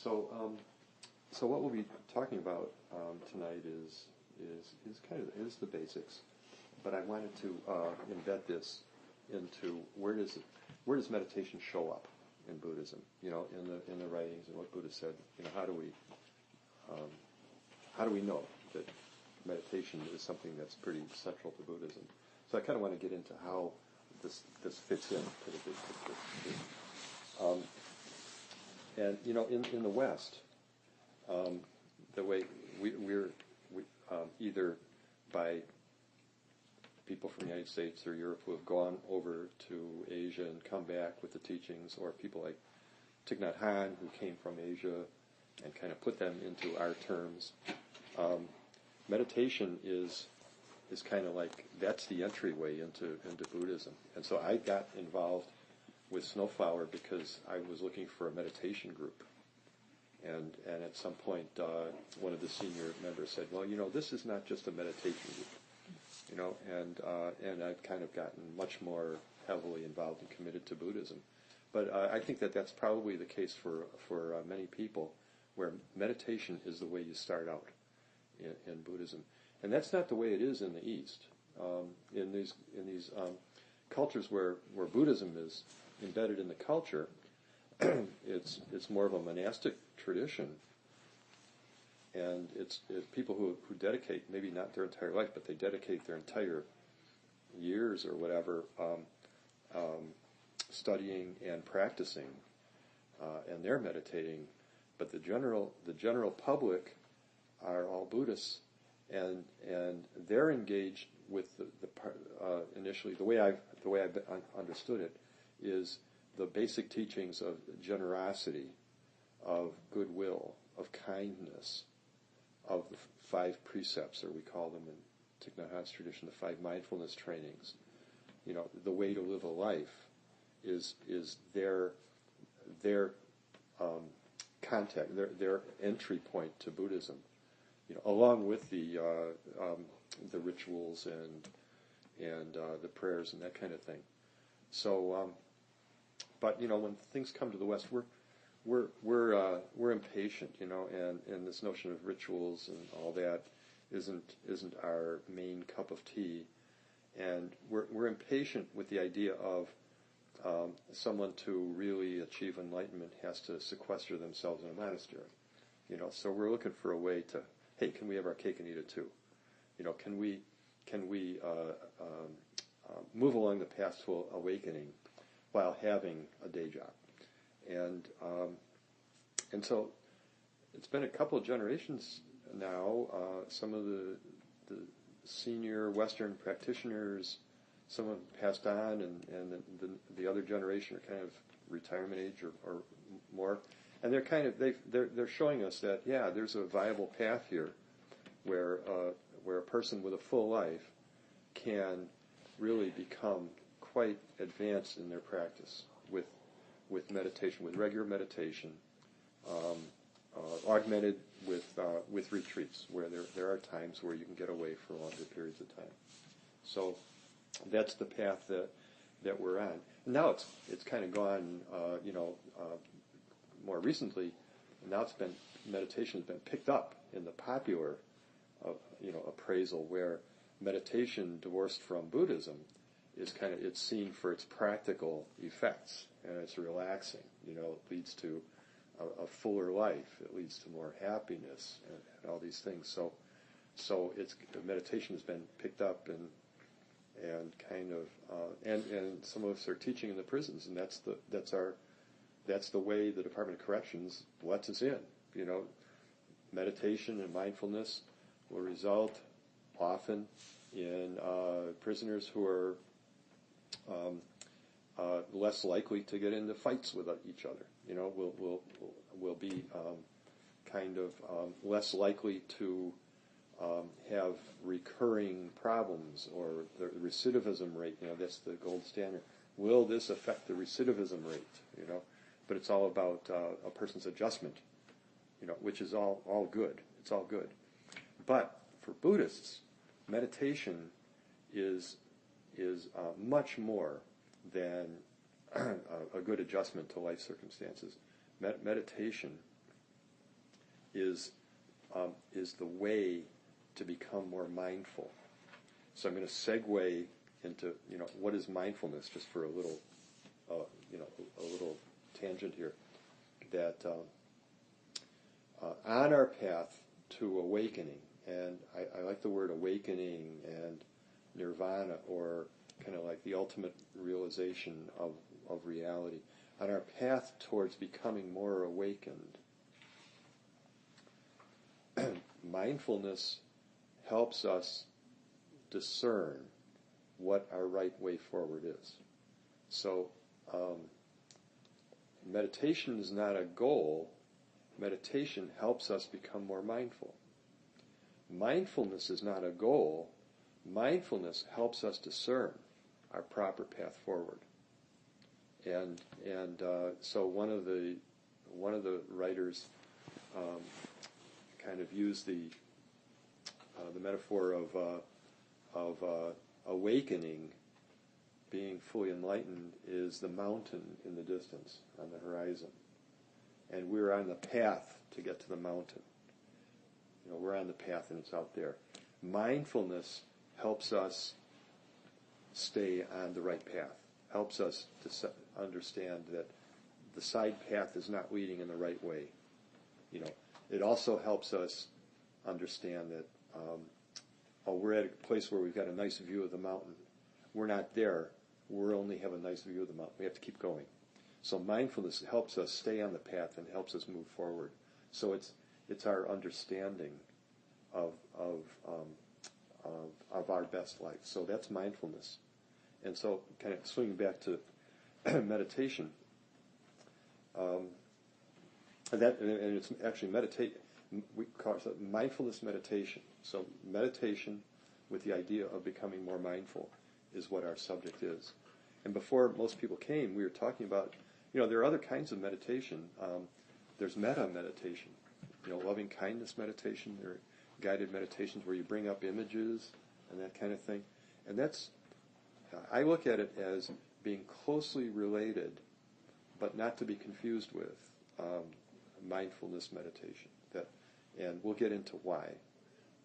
So what we'll be talking about tonight is the basics, but I wanted to embed this into where does meditation show up in Buddhism? In the writings and what Buddha said. How do we know that meditation is something that's pretty central to Buddhism? So I kind of want to get into how this fits in to the big picture. And in the West, the way we're either by people from the United States or Europe who have gone over to Asia and come back with the teachings, or people like Thich Nhat Hanh who came from Asia and kind of put them into our terms. Meditation is kind of like, that's the entryway into Buddhism. And so I got involved with SnowFlower because I was looking for a meditation group. And at some point, one of the senior members said, well, this is not just a meditation group. And I've kind of gotten much more heavily involved and committed to Buddhism. But I think that that's probably the case for many people, where meditation is the way you start out in Buddhism. And that's not the way it is in the East. In these cultures where Buddhism is embedded in the culture, it's more of a monastic tradition, and it's people who dedicate, maybe not their entire life, but they dedicate their entire years or whatever studying and practicing, and they're meditating. But the general public are all Buddhists, and they're engaged with initially the way I've understood it is the basic teachings of generosity, of goodwill, of kindness, of the 5 precepts, or we call them in Thich Nhat Hanh's tradition the 5 mindfulness trainings. The way to live a life is their contact, their entry point to Buddhism. Along with the rituals and the prayers and that kind of thing. So, but when things come to the West, we're impatient, and this notion of rituals and all that isn't our main cup of tea, and we're impatient with the idea of someone to really achieve enlightenment has to sequester themselves in a monastery. So we're looking for a way to, hey, can we have our cake and eat it too? Can we move along the path to awakening while having a day job? And so it's been a couple of generations now. Some of the senior Western practitioners, some have passed on, and the other generation are kind of retirement age or more. And they're showing us that, there's a viable path here where a person with a full life can really become quite advanced in their practice with meditation, with regular meditation, augmented with retreats, where there are times where you can get away for longer periods of time. So that's the path that we're on. And now it's kind of gone, more recently. Now meditation has been picked up in the popular, appraisal, where meditation divorced from Buddhism is it's seen for its practical effects, and it's relaxing. It leads to a fuller life. It leads to more happiness and all these things. So meditation has been picked up and kind of and some of us are teaching in the prisons, and that's the way the Department of Corrections lets us in. Meditation and mindfulness will result often in prisoners who are less likely to get into fights with each other. Will be kind of less likely to have recurring problems, or the recidivism rate. That's the gold standard. Will this affect the recidivism rate? But it's all about a person's adjustment. Which is all good. It's all good. But for Buddhists, meditation is much more than a good adjustment to life circumstances. Meditation is the way to become more mindful. So I'm going to segue into what is mindfulness, just for a little a little tangent here. That on our path to awakening, and I like the word awakening and nirvana, or kind of like the ultimate realization of reality. On our path towards becoming more awakened, mindfulness helps us discern what our right way forward is. So meditation is not a goal. Meditation helps us become more mindful. Mindfulness is not a goal. Mindfulness helps us discern our proper path forward. And so one of the writers kind of used the metaphor of awakening, being fully enlightened, is the mountain in the distance on the horizon, and we're on the path to get to the mountain. We're on the path, and it's out there. Mindfulness helps us stay on the right path. Helps us to understand that the side path is not leading in the right way. It also helps us understand that we're at a place where we've got a nice view of the mountain. We're not there. We only have a nice view of the mountain. We have to keep going. So mindfulness helps us stay on the path and helps us move forward. So it's our understanding of our best life. So that's mindfulness. And so, kind of swinging back to meditation, and it's actually we call it mindfulness meditation. So meditation with the idea of becoming more mindful is what our subject is. And before most people came, we were talking about, there are other kinds of meditation. There's metta meditation, loving kindness meditation. There are guided meditations where you bring up images and that kind of thing. And I look at it as being closely related, but not to be confused with mindfulness meditation. And we'll get into why.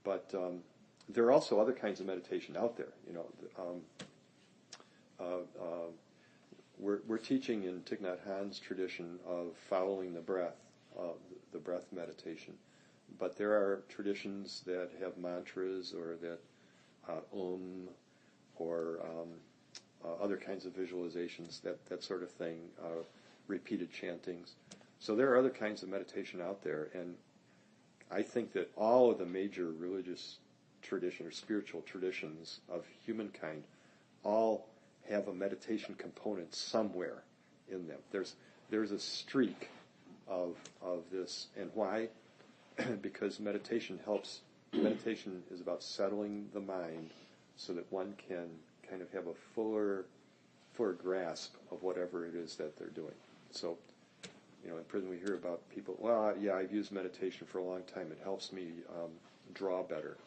But there are also other kinds of meditation out there. We're teaching in Thich Nhat Hanh's tradition of following the breath meditation. But there are traditions that have mantras, or that or other kinds of visualizations, that sort of thing, repeated chantings. So there are other kinds of meditation out there, and I think that all of the major religious tradition or spiritual traditions of humankind all have a meditation component somewhere in them. There's a streak of this, and why? Because meditation is about settling the mind so that one can kind of have a fuller grasp of whatever it is that they're doing. So, in prison we hear about people, I've used meditation for a long time. It helps me draw better.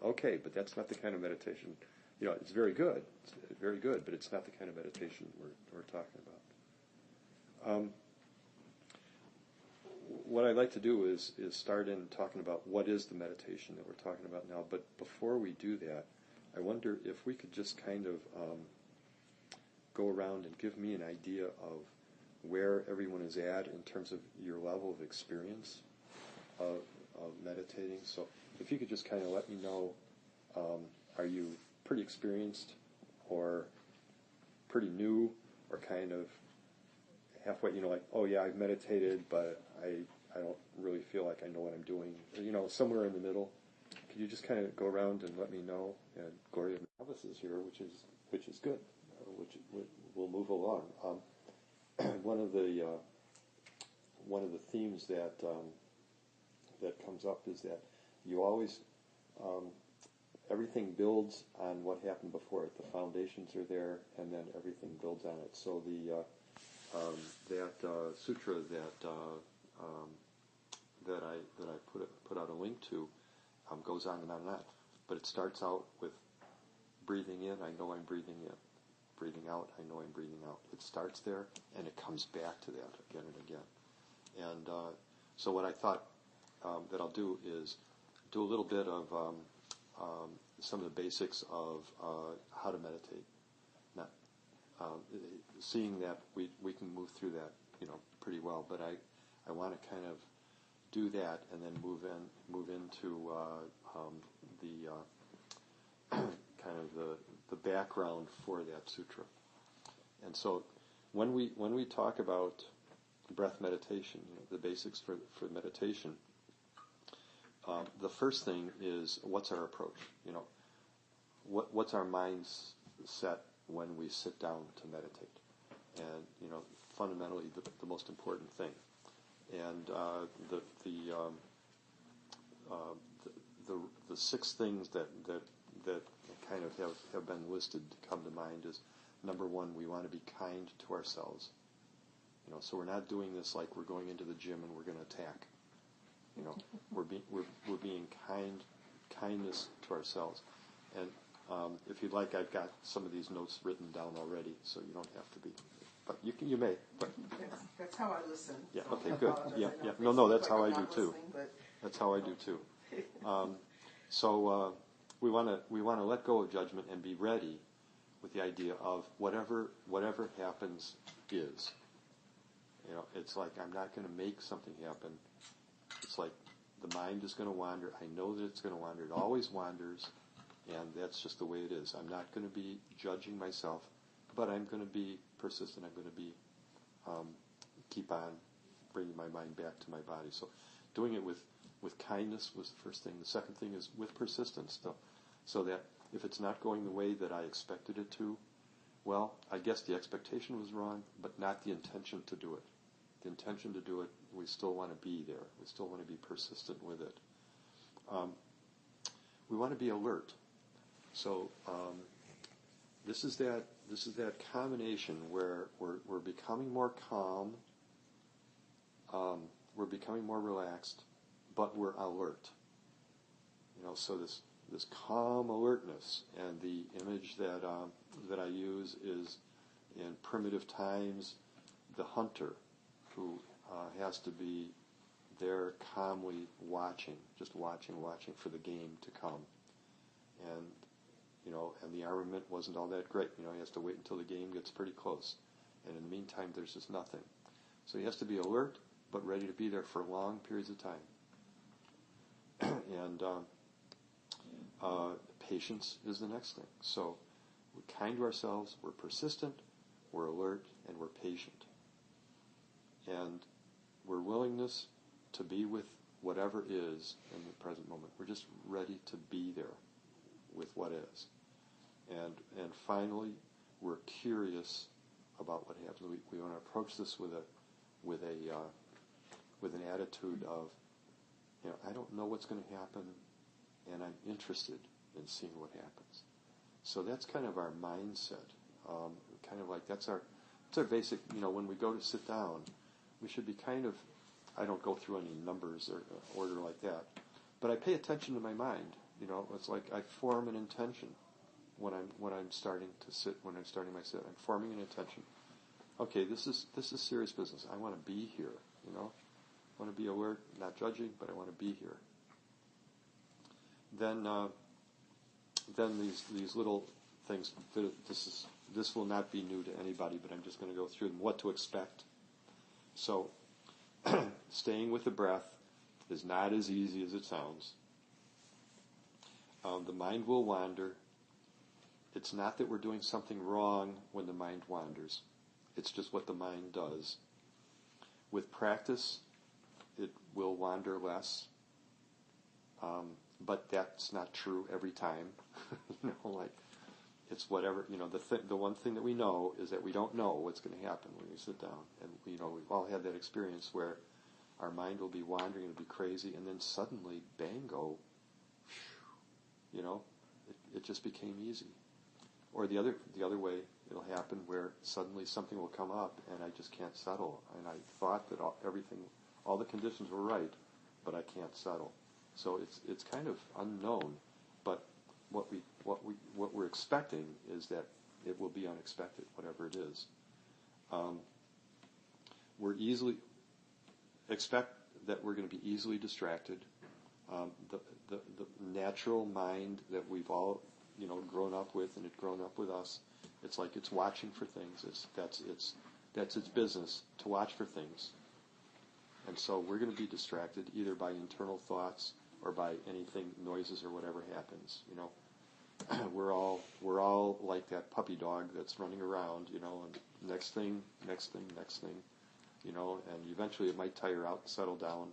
Okay, but that's not the kind of meditation. It's very good. It's very good, but it's not the kind of meditation we're talking about. What I'd like to do is start in talking about what is the meditation that we're talking about now. But before we do that, I wonder if we could just kind of go around and give me an idea of where everyone is at in terms of your level of experience of meditating. So if you could just kind of let me know, are you pretty experienced, or pretty new, or kind of halfway, I've meditated, but I don't really feel like I know what I'm doing, somewhere in the middle. Could you just kind of go around and let me know? And Gloria Novice is here, which is good, which we'll move along. One of the themes that comes up is that you always everything builds on what happened before it. The foundations are there, and then everything builds on it. So that sutra that I put out a link to goes on and on and on. But it starts out with breathing in. I know I'm breathing in. Breathing out. I know I'm breathing out. It starts there, and it comes back to that again and again. And so what I thought that I'll do is do a little bit of some of the basics of how to meditate. Not seeing that we can move through that, pretty well. But I want to kind of do that and then move into the kind of the background for that sutra. And so when we talk about breath meditation, the basics for meditation, the first thing is, what's our approach? What's our mindset when we sit down to meditate? And fundamentally the most important thing. And the six things that kind of have been listed to come to mind is, number one, we want to be kind to ourselves. So we're not doing this like we're going into the gym and we're going to attack. We're being kindness to ourselves. And if you'd like, I've got some of these notes written down already, so you don't have to be. But you may. But that's how I listen. Yeah. So Okay. Good. Yeah. No. That's how I do too. That's how I do too. So we want to let go of judgment and be ready with the idea of whatever happens is. It's like I'm not going to make something happen. It's like the mind is going to wander. I know that it's going to wander. It always wanders, and that's just the way it is. I'm not going to be judging myself, but I'm going to be persistent. I'm going to be keep on bringing my mind back to my body. So doing it with kindness was the first thing. The second thing is with persistence, so that if it's not going the way that I expected it to, well, I guess the expectation was wrong, but not the intention to do it. The intention to do it, we still want to be there. We still want to be persistent with it. We want to be alert. So this is that combination where we're becoming more calm, we're becoming more relaxed, but we're alert. So this calm alertness, and the image that I use is, in primitive times, the hunter who has to be there calmly watching for the game to come. And and the armament wasn't all that great. He has to wait until the game gets pretty close. And in the meantime, there's just nothing. So he has to be alert, but ready to be there for long periods of time. And patience is the next thing. So we're kind to ourselves, we're persistent, we're alert, and we're patient. And we're willingness to be with whatever is in the present moment. We're just ready to be there with what is. And finally, we're curious about what happens. We want to approach this with an attitude of, I don't know what's going to happen, and I'm interested in seeing what happens. So that's kind of our mindset. Kind of like that's our basic. When we go to sit down, we should be kind of. I don't go through any numbers or order like that, but I pay attention to my mind. It's like I form an intention when I'm starting to sit. When I'm starting my sit, I'm forming an intention. Okay, this is serious business. I want to be here. I want to be alert, not judging, but I want to be here. Then these little things. This will not be new to anybody, but I'm just going to go through them. What to expect. So, staying with the breath is not as easy as it sounds. The mind will wander. It's not that we're doing something wrong when the mind wanders. It's just what the mind does. With practice, it will wander less. But that's not true every time. It's whatever. The one thing that we know is that we don't know what's going to happen when we sit down. And we've all had that experience where our mind will be wandering, it'll be crazy, and then suddenly, bango, it just became easy. Or the other way, it'll happen where suddenly something will come up and I just can't settle. And I thought that all the conditions were right, but I can't settle. So it's kind of unknown, but what we're expecting is that it will be unexpected, whatever it is. We're easily expect that we're going to be easily distracted. The natural mind that we've all, grown up with, and it grown up with us, it's like it's watching for things. That's its business, to watch for things. And so we're going to be distracted either by internal thoughts or by anything, noises or whatever happens. We're all like that puppy dog that's running around, and next thing, and eventually it might tire out and settle down,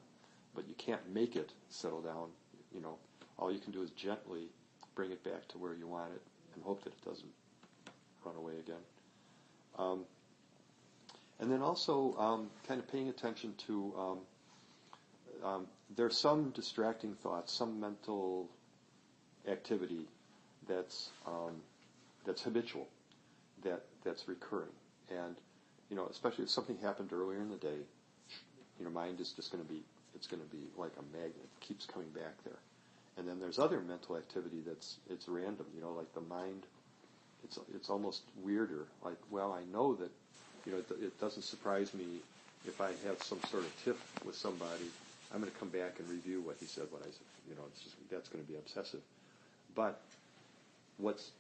but you can't make it settle down. All you can do is gently bring it back to where you want it and hope that it doesn't run away again. And then also kind of paying attention to there's some distracting thoughts, some mental activity that's habitual, that's recurring, and especially if something happened earlier in the day, mind is just going to be like a magnet, it keeps coming back there. And then there's other mental activity it's random, like the mind. It's almost weirder. Like, well, I know that it doesn't surprise me if I have some sort of tiff with somebody. I'm going to come back and review what he said, what I said. It's just that's going to be obsessive. But what's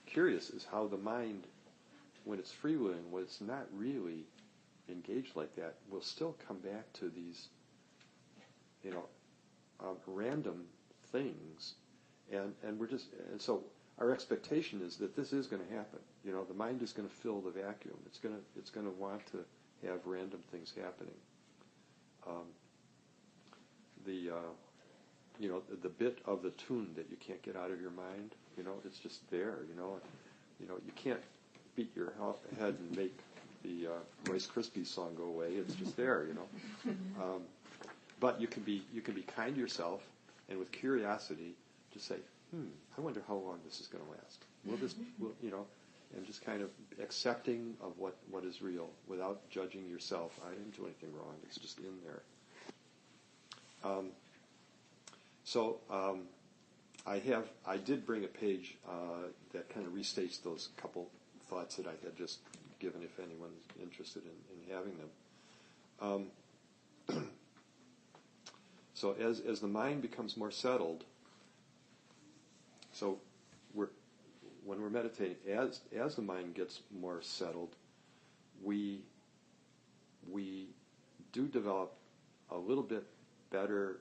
curious is how the mind, when it's freewheeling, when it's not really engaged like that, will still come back to these, random things, and so our expectation is that this is going to happen. The mind is going to fill the vacuum. It's going to want to have random things happening. The bit of the tune that you can't get out of your mind, it's just there. You can't beat your head and make the Rice Krispies song go away. It's just there. But you can be kind to yourself, and with curiosity, just say, I wonder how long this is going to last. And just kind of accepting of what is real without judging yourself. I didn't do anything wrong. It's just in there. I did bring a page that kind of restates those couple thoughts that I had just given, if anyone's interested in having them. So as the mind becomes more settled, so when we're meditating, as the mind gets more settled, we do develop a little bit better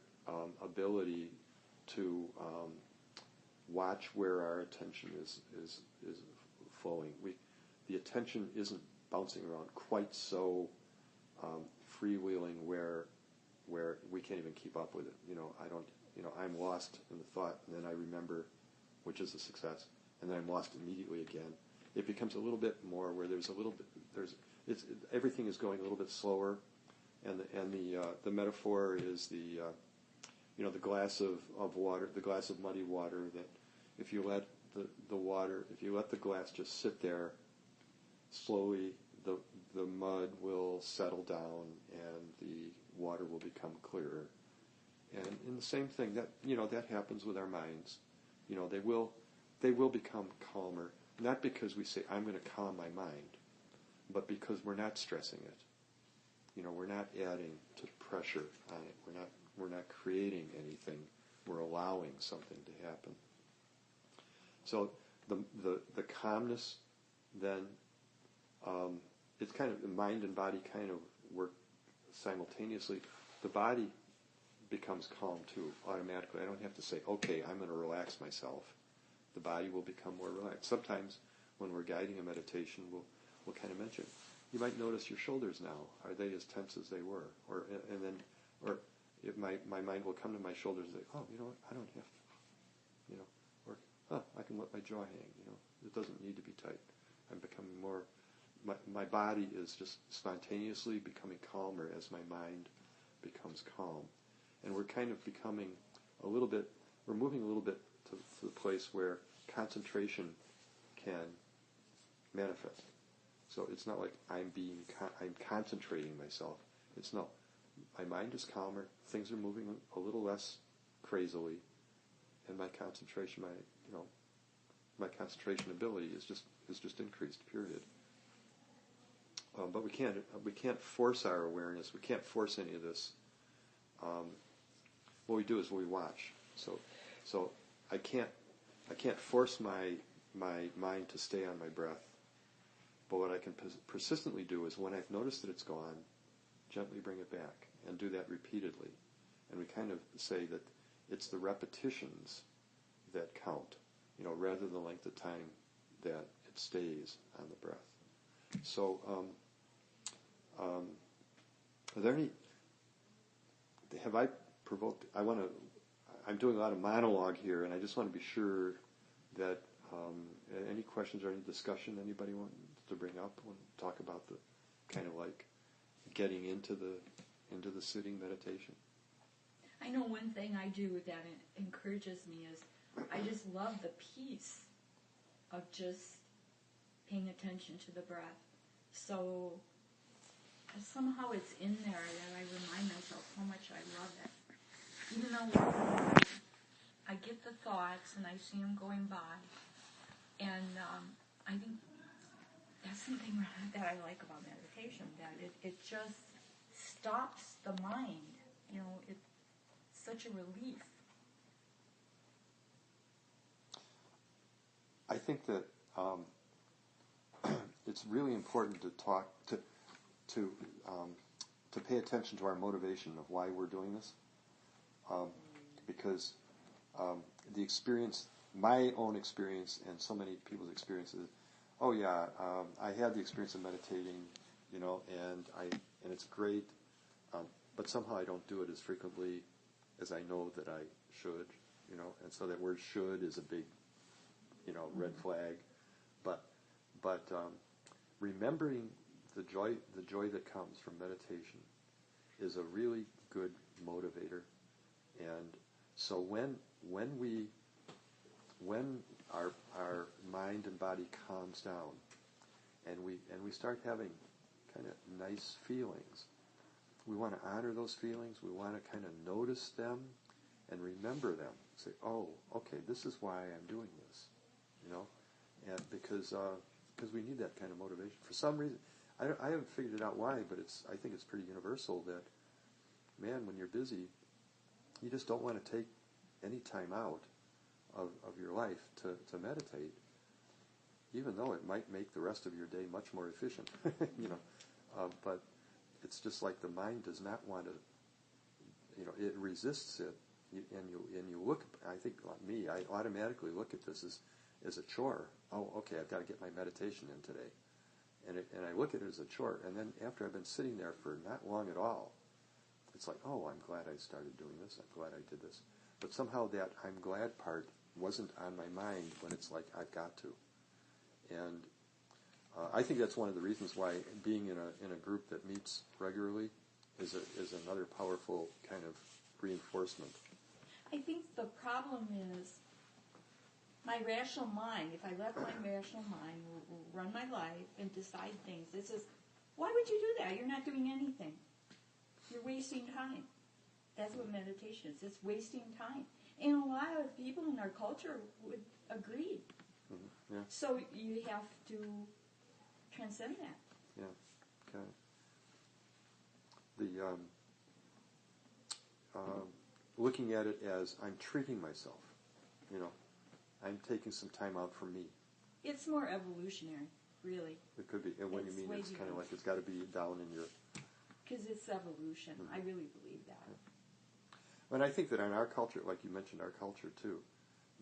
ability to watch where our attention is flowing. The attention isn't bouncing around quite so freewheeling where we can't even keep up with it. I'm lost in the thought, and then I remember, which is a success, and then I'm lost immediately again. It becomes a little bit more where everything is going a little bit slower, and the metaphor is the glass of water, the glass of muddy water, that if you let the glass just sit there, slowly the mud will settle down and the water will become clearer. And in the same thing, that happens with our minds. They will become calmer, not because we say, I'm going to calm my mind, but because we're not stressing it. We're not adding to pressure on it. We're not creating anything. We're allowing something to happen. So the calmness then, it's kind of, the mind and body kind of work simultaneously. The body becomes calm too, automatically. I don't have to say, okay, I'm going to relax myself. The body will become more relaxed. Sometimes when we're guiding a meditation, we'll kind of mention, you might notice your shoulders now. Are they as tense as they were? Or if my mind will come to my shoulders and say, oh, you know what, I don't have to. Or, I can let my jaw hang. It doesn't need to be tight. I'm becoming more, my body is just spontaneously becoming calmer as my mind becomes calm. And we're kind of becoming we're moving a little bit to the place where concentration can manifest. So it's not like I'm concentrating myself. It's no, my mind is calmer, things are moving a little less crazily, and my concentration, my concentration ability is just increased, period. But we can't force our awareness. We can't force any of this what we do is we watch. So I can't force my mind to stay on my breath. But what I can persistently do is when I've noticed that it's gone, gently bring it back and do that repeatedly. And we kind of say that it's the repetitions that count, rather than the length of time that it stays on the breath. So, are there any? Have I provoked? I'm doing a lot of monologue here, and I just want to be sure that any questions or any discussion anybody wants to bring up when talk about the kind of like getting into the sitting meditation. I know one thing I do that encourages me is I just love the peace of just paying attention to the breath. So somehow it's in there that I remind myself how much I love it. Even though I get the thoughts and I see them going by, and I think that's something that I like about meditation, that it just stops the mind. It's such a relief. I think that it's really important to pay attention to our motivation of why we're doing this, because the experience, my own experience, and so many people's experiences. Oh yeah, I had the experience of meditating, and it's great, but somehow I don't do it as frequently as I know that I should, and so that word "should" is a big, red flag, but remembering the joy that comes from meditation is a really good motivator, and so when our mind and body calms down, and we start having kind of nice feelings, we want to honor those feelings. We want to kind of notice them and remember them. Say, oh, okay, this is why I'm doing this, and because we need that kind of motivation. For some reason, I haven't figured it out why, but I think it's pretty universal that, man, when you're busy, you just don't want to take any time out of your life to meditate, even though it might make the rest of your day much more efficient, but it's just like the mind does not want to, it resists it, and you look, I think like me, I automatically look at this as a chore. Oh, okay, I've got to get my meditation in today. And I look at it as a chore, and then after I've been sitting there for not long at all, it's like, oh, I'm glad I started doing this, I'm glad I did this. But somehow that I'm glad part wasn't on my mind when it's like, I've got to. And I think that's one of the reasons why being in a group that meets regularly is another powerful kind of reinforcement. I think the problem is my rational mind. If I let my rational mind run my life and decide things, it says, why would you do that? You're not doing anything. You're wasting time. That's what meditation is. It's wasting time. And a lot of people in our culture would agree. Mm-hmm. Yeah. So you have to transcend that. Yeah. Okay. The looking at it as I'm treating myself. I'm taking some time out for me. It's more evolutionary, really. It could be. And what you mean, it's kind of like it's got to be down in your... Because it's evolution. Mm-hmm. I really believe that. Yeah. And I think that in our culture, like you mentioned, our culture too,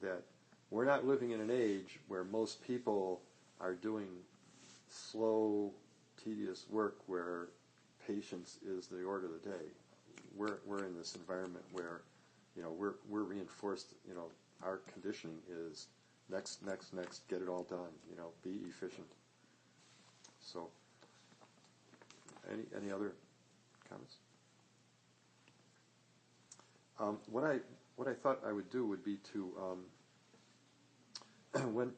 that we're not living in an age where most people are doing slow, tedious work where patience is the order of the day. We're in this environment where, we're reinforced. Our conditioning is next, get it all done. Be efficient. So, any other comments? What I thought I would do would be to when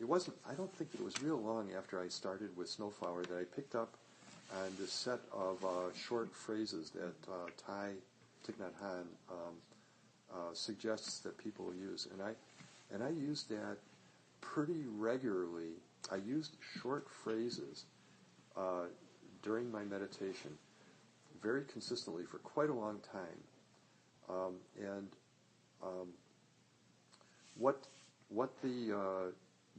it wasn't. I don't think it was real long after I started with SnowFlower that I picked up on this set of short phrases that Thich Nhat Hanh suggests that people use, and I used that pretty regularly. I used short phrases during my meditation very consistently for quite a long time. What the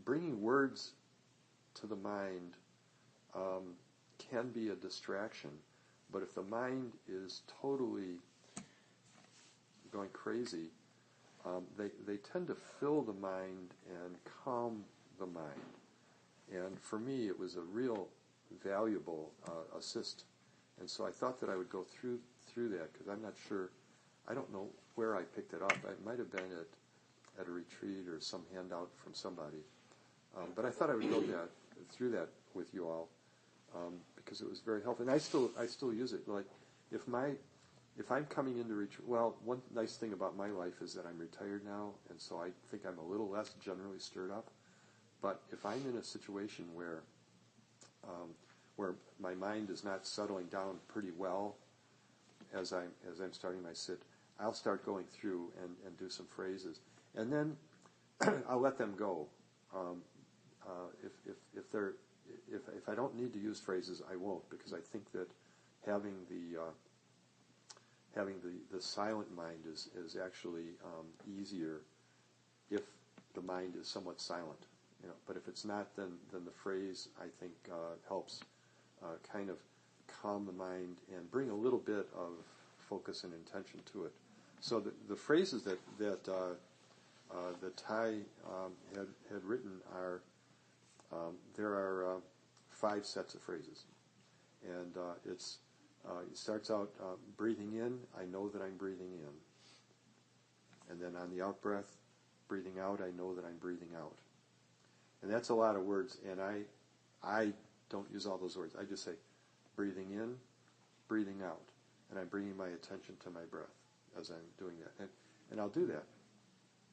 bringing words to the mind can be a distraction, but if the mind is totally going crazy, they tend to fill the mind and calm the mind. And for me, it was a real valuable assist. And so I thought that I would go through that, because I'm not sure, I don't know where I picked it up. It might have been at a retreat or some handout from somebody. But I thought I would go through that with you all, because it was very helpful. And I still use it. Like, if I'm coming into retreat, well, one nice thing about my life is that I'm retired now, and so I think I'm a little less generally stirred up. But if I'm in a situation where my mind is not settling down pretty well as I'm starting my sit, I'll start going through and do some phrases, and then I'll let them go. If I don't need to use phrases, I won't, because I think that having the silent mind is actually easier if the mind is somewhat silent. But if it's not, then the phrase, I think, helps kind of calm the mind and bring a little bit of focus and intention to it. So the phrases that Thai had written are, there are 5 sets of phrases, and it starts out breathing in, I know that I'm breathing in, and then on the out breath, breathing out, I know that I'm breathing out. And that's a lot of words, and I don't use all those words. I just say breathing in, breathing out, and I'm bringing my attention to my breath as I'm doing that. And I'll do that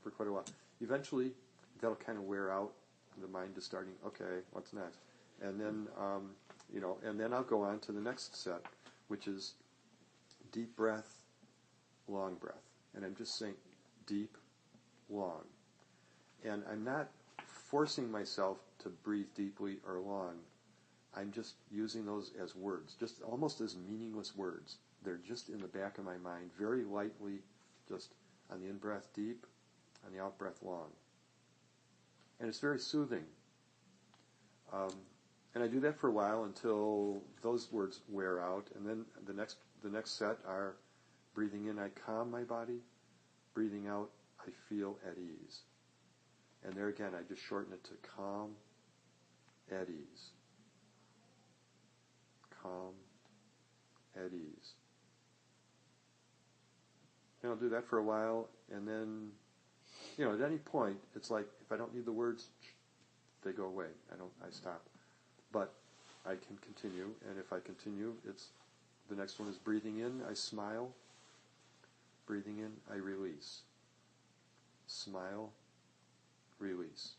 for quite a while. Eventually, that'll kind of wear out. The mind is starting, okay, what's next? And then, and then I'll go on to the next set, which is deep breath, long breath. And I'm just saying deep, long. And I'm not forcing myself to breathe deeply or long. I'm just using those as words, just almost as meaningless words. They're just in the back of my mind, very lightly, just on the in-breath deep, on the out-breath long. And it's very soothing. And I do that for a while until those words wear out, and then the next set are breathing in, I calm my body, breathing out, I feel at ease. And there again, I just shorten it to calm, at ease. Calm, at ease. And I'll do that for a while, and then, at any point, it's like, if I don't need the words, they go away. I stop. But I can continue, and if I continue, the next one is breathing in, I smile. Breathing in, I release. Smile, release.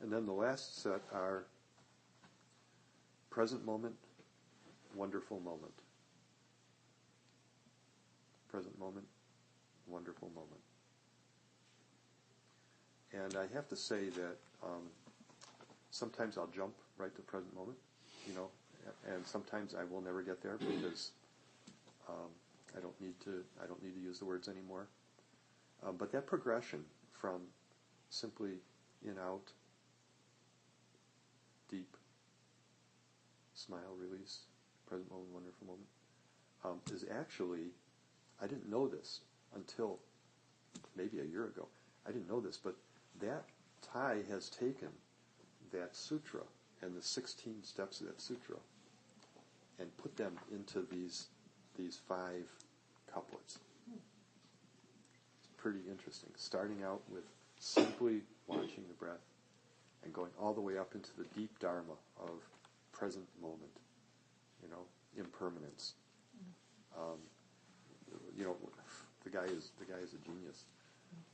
And then the last set are present moment, wonderful moment. Present moment, wonderful moment. And I have to say that sometimes I'll jump right to present moment, and sometimes I will never get there because I don't need to use the words anymore. But that progression from simply in, out, deep, smile, release, present moment, wonderful moment, is actually, I didn't know this until maybe a year ago. I didn't know this, but that Thai has taken that sutra and the 16 steps of that sutra and put them into these 5 couplets. It's pretty interesting. Starting out with simply watching the breath and going all the way up into the deep dharma of present moment, impermanence. The guy is a genius.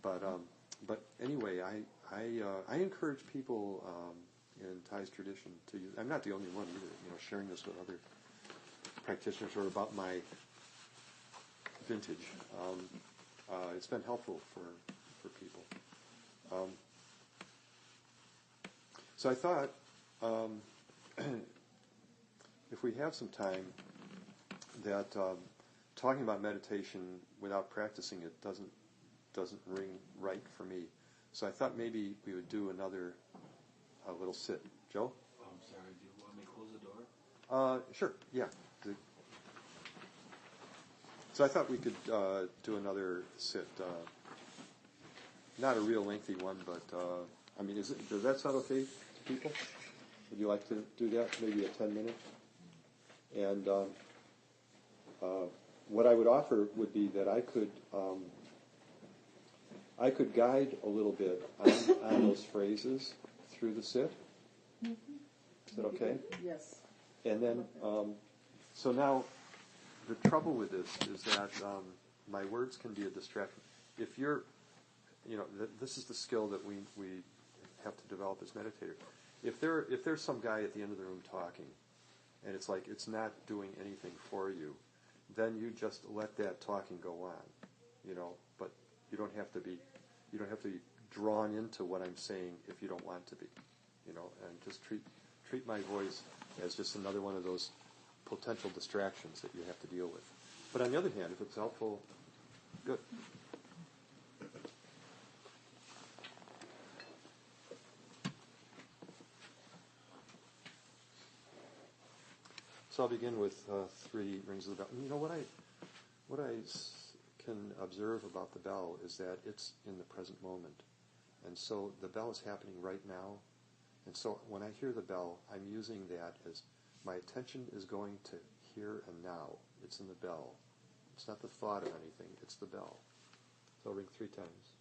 But anyway, I encourage people in Thai's tradition to use. I'm not the only one either. Sharing this with other practitioners who are about my vintage. It's been helpful for people. So I thought, if we have some time, that talking about meditation without practicing it doesn't ring right for me. So I thought maybe we would do another little sit. Joe? Oh, I'm sorry. Do you want me to close the door? Sure. Yeah. So I thought we could do another sit. Not a real lengthy one, but I mean, does that sound okay to people? Would you like to do that? Maybe a 10-minute? And what I would offer would be that I could guide a little bit on those phrases through the sit. Is that okay? Yes. And then, so now, the trouble with this is that my words can be a distraction. If you're, this is the skill that we have to develop as meditators. If there's some guy at the end of the room talking, and it's like it's not doing anything for you, then you just let that talking go on, But you don't have to be drawn into what I'm saying if you don't want to be, and just treat my voice as just another one of those potential distractions that you have to deal with. But on the other hand, if it's helpful, good. So I'll begin with 3 rings of the bell. And what I can observe about the bell is that it's in the present moment. And so the bell is happening right now. And so when I hear the bell, I'm using that as my attention is going to here and now. It's in the bell. It's not the thought of anything. It's the bell. So I'll ring 3 times.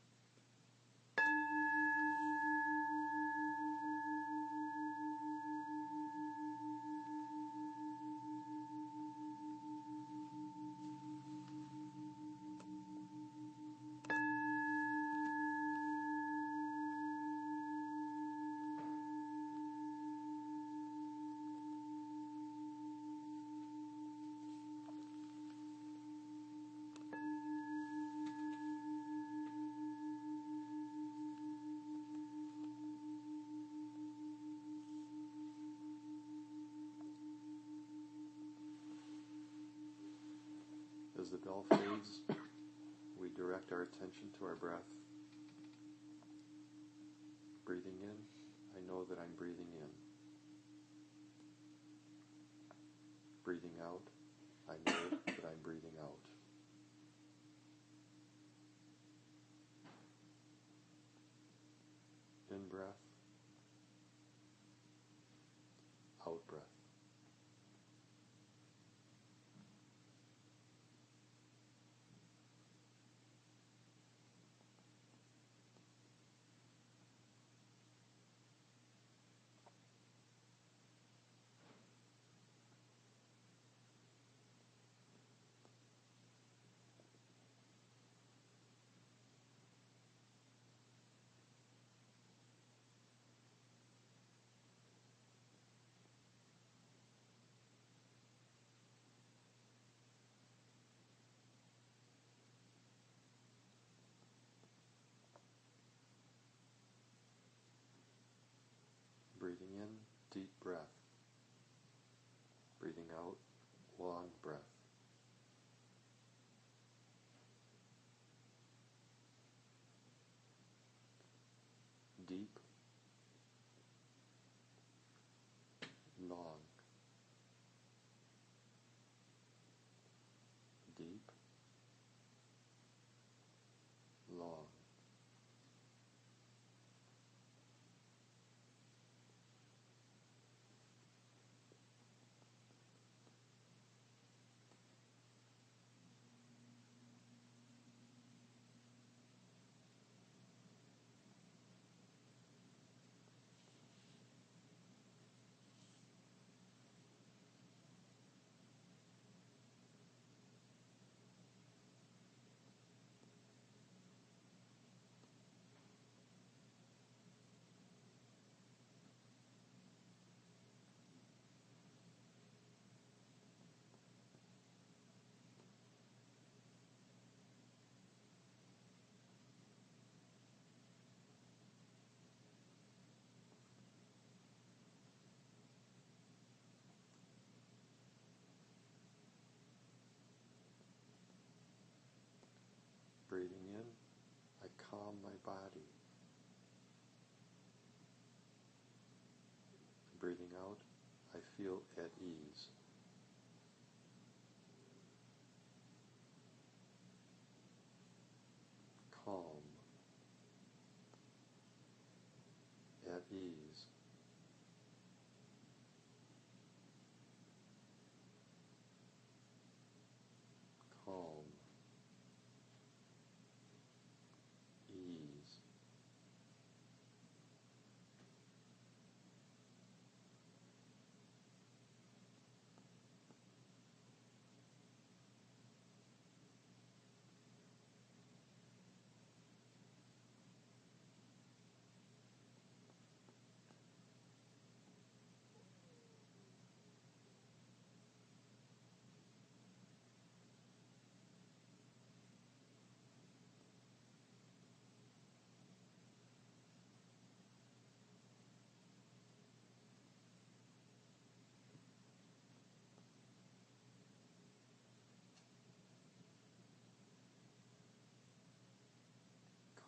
As the bell fades, we direct our attention to our breath. Breathing in, I know that I'm breathing in. Breathing out, I know that I'm breathing out. In breath, out breath. I feel at ease. Calm, at ease. Calm, ease.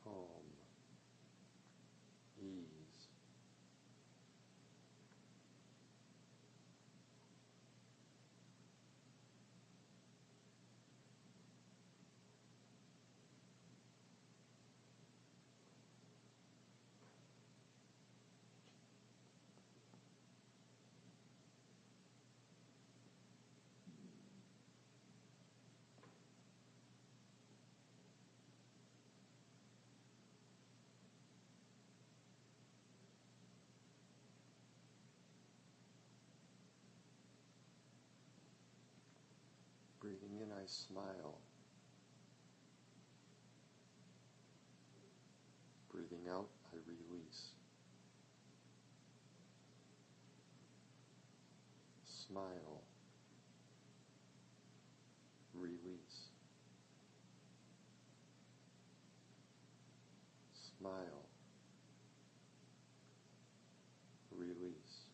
Calm, ease. Breathing in, I smile. Breathing out, I release. Smile. Release. Smile. Release.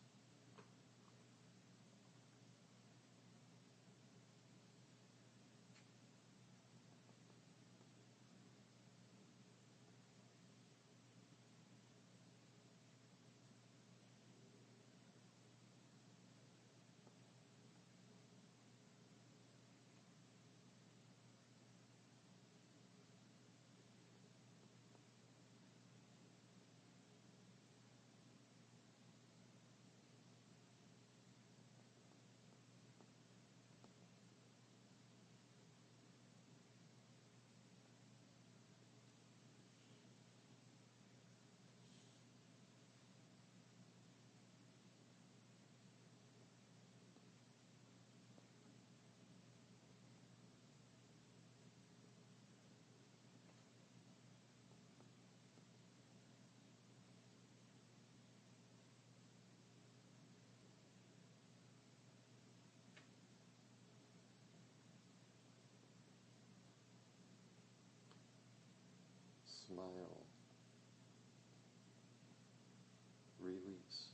Smile. Release.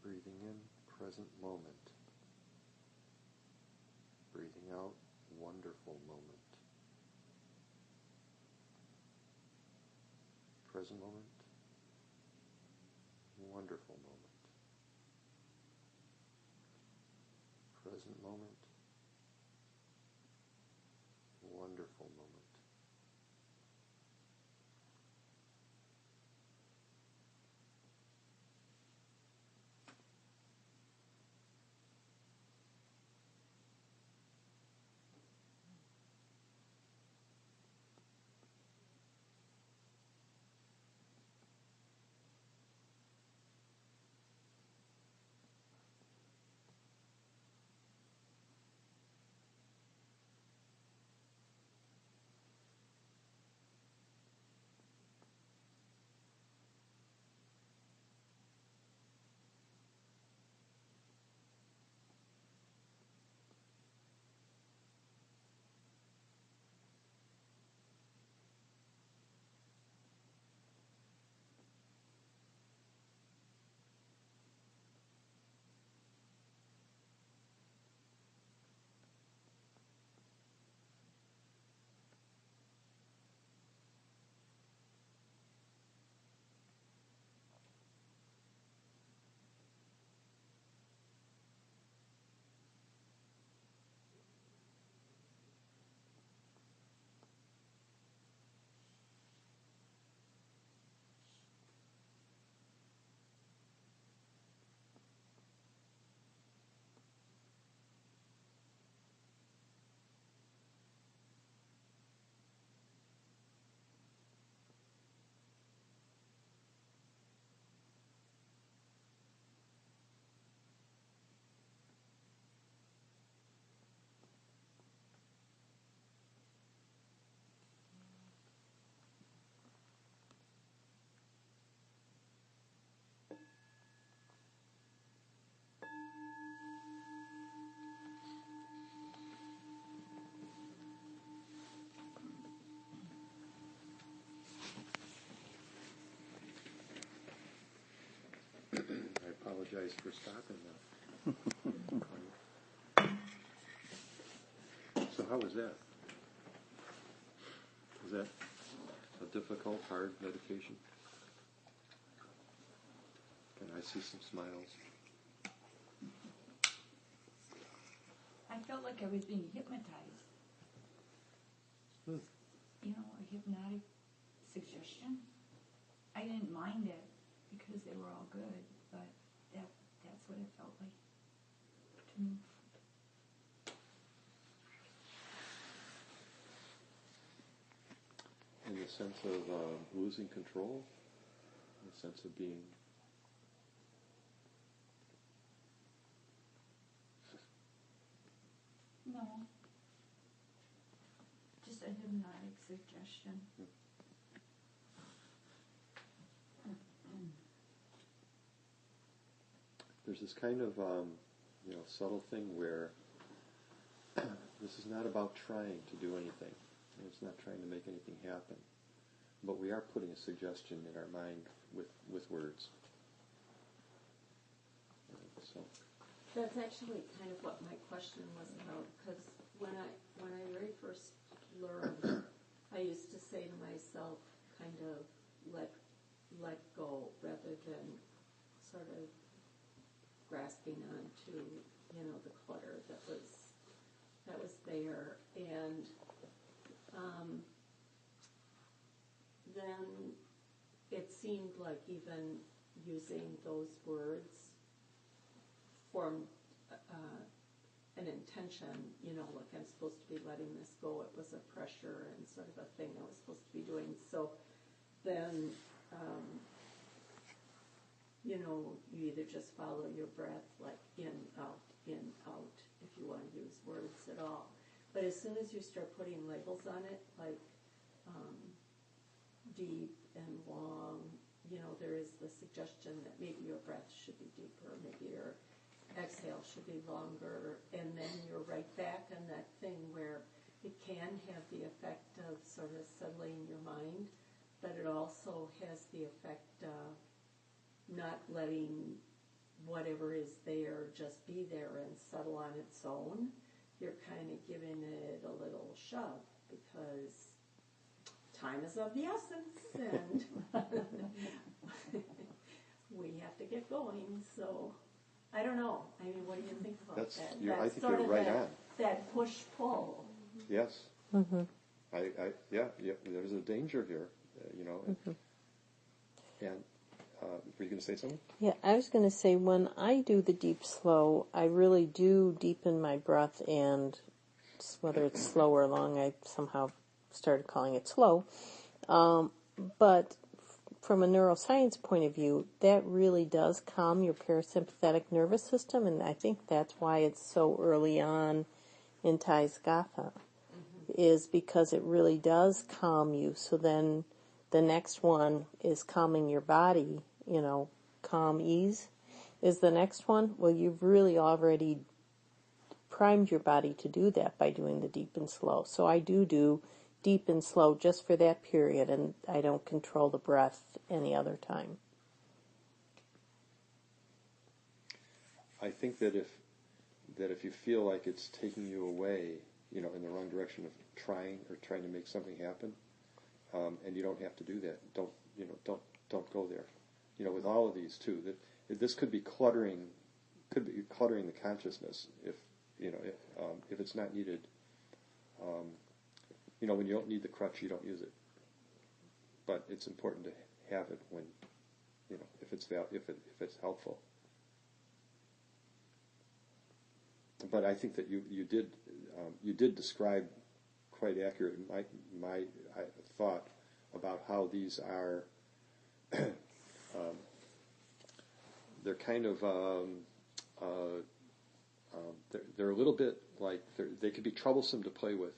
Breathing in, present moment. Breathing out, wonderful moment. Present moment, wonderful moment. Present moment, wonderful moment. apologize for stopping that. So how was that? Was that a difficult, hard meditation? Can I see some smiles? I felt like I was being hypnotized. You know, a hypnotic suggestion. I didn't mind it because they were all good, but that's what it felt like to me. In the sense of losing control? In the sense of being... No. Just a hypnotic suggestion. There's this kind of subtle thing where this is not about trying to do anything. It's not trying to make anything happen. But we are putting a suggestion in our mind with words. So that's actually kind of what my question was about, because when I very first learned, I used to say to myself, kind of let go, rather than sort of grasping onto, the clutter that was there, and then it seemed like even using those words formed an intention, like I'm supposed to be letting this go. It was a pressure and sort of a thing I was supposed to be doing. So then, you either just follow your breath, like in, out, if you want to use words at all. But as soon as you start putting labels on it, like deep and long, there is the suggestion that maybe your breath should be deeper, maybe your exhale should be longer, and then you're right back on that thing where it can have the effect of sort of settling your mind, but it also has the effect of not letting whatever is there just be there and settle on its own. You're kind of giving it a little shove because time is of the essence and we have to get going. So I don't know. I mean, what do you think about that? I think you're right on. That push-pull. Yes. Mm-hmm. Yeah. There's a danger here, Mm-hmm. And were you going to say something? Yeah, I was going to say when I do the deep slow, I really do deepen my breath, and whether it's slow or long, I somehow started calling it slow. But from a neuroscience point of view, that really does calm your parasympathetic nervous system, and I think that's why it's so early on in Thai Skatha, is because it really does calm you. So then the next one is calming your body, calm ease is the next one. Well, you've really already primed your body to do that by doing the deep and slow. So I do deep and slow just for that period, and I don't control the breath any other time. I think that if you feel like it's taking you away, in the wrong direction of trying to make something happen, and you don't have to do that. Don't go there. With all of these too, that this could be cluttering the consciousness if it's not needed. When you don't need the crutch, you don't use it. But it's important to have it when, if it's helpful. But I think that you did describe quite accurate my thought about how these are. They're kind of they're a little bit like they could be troublesome to play with,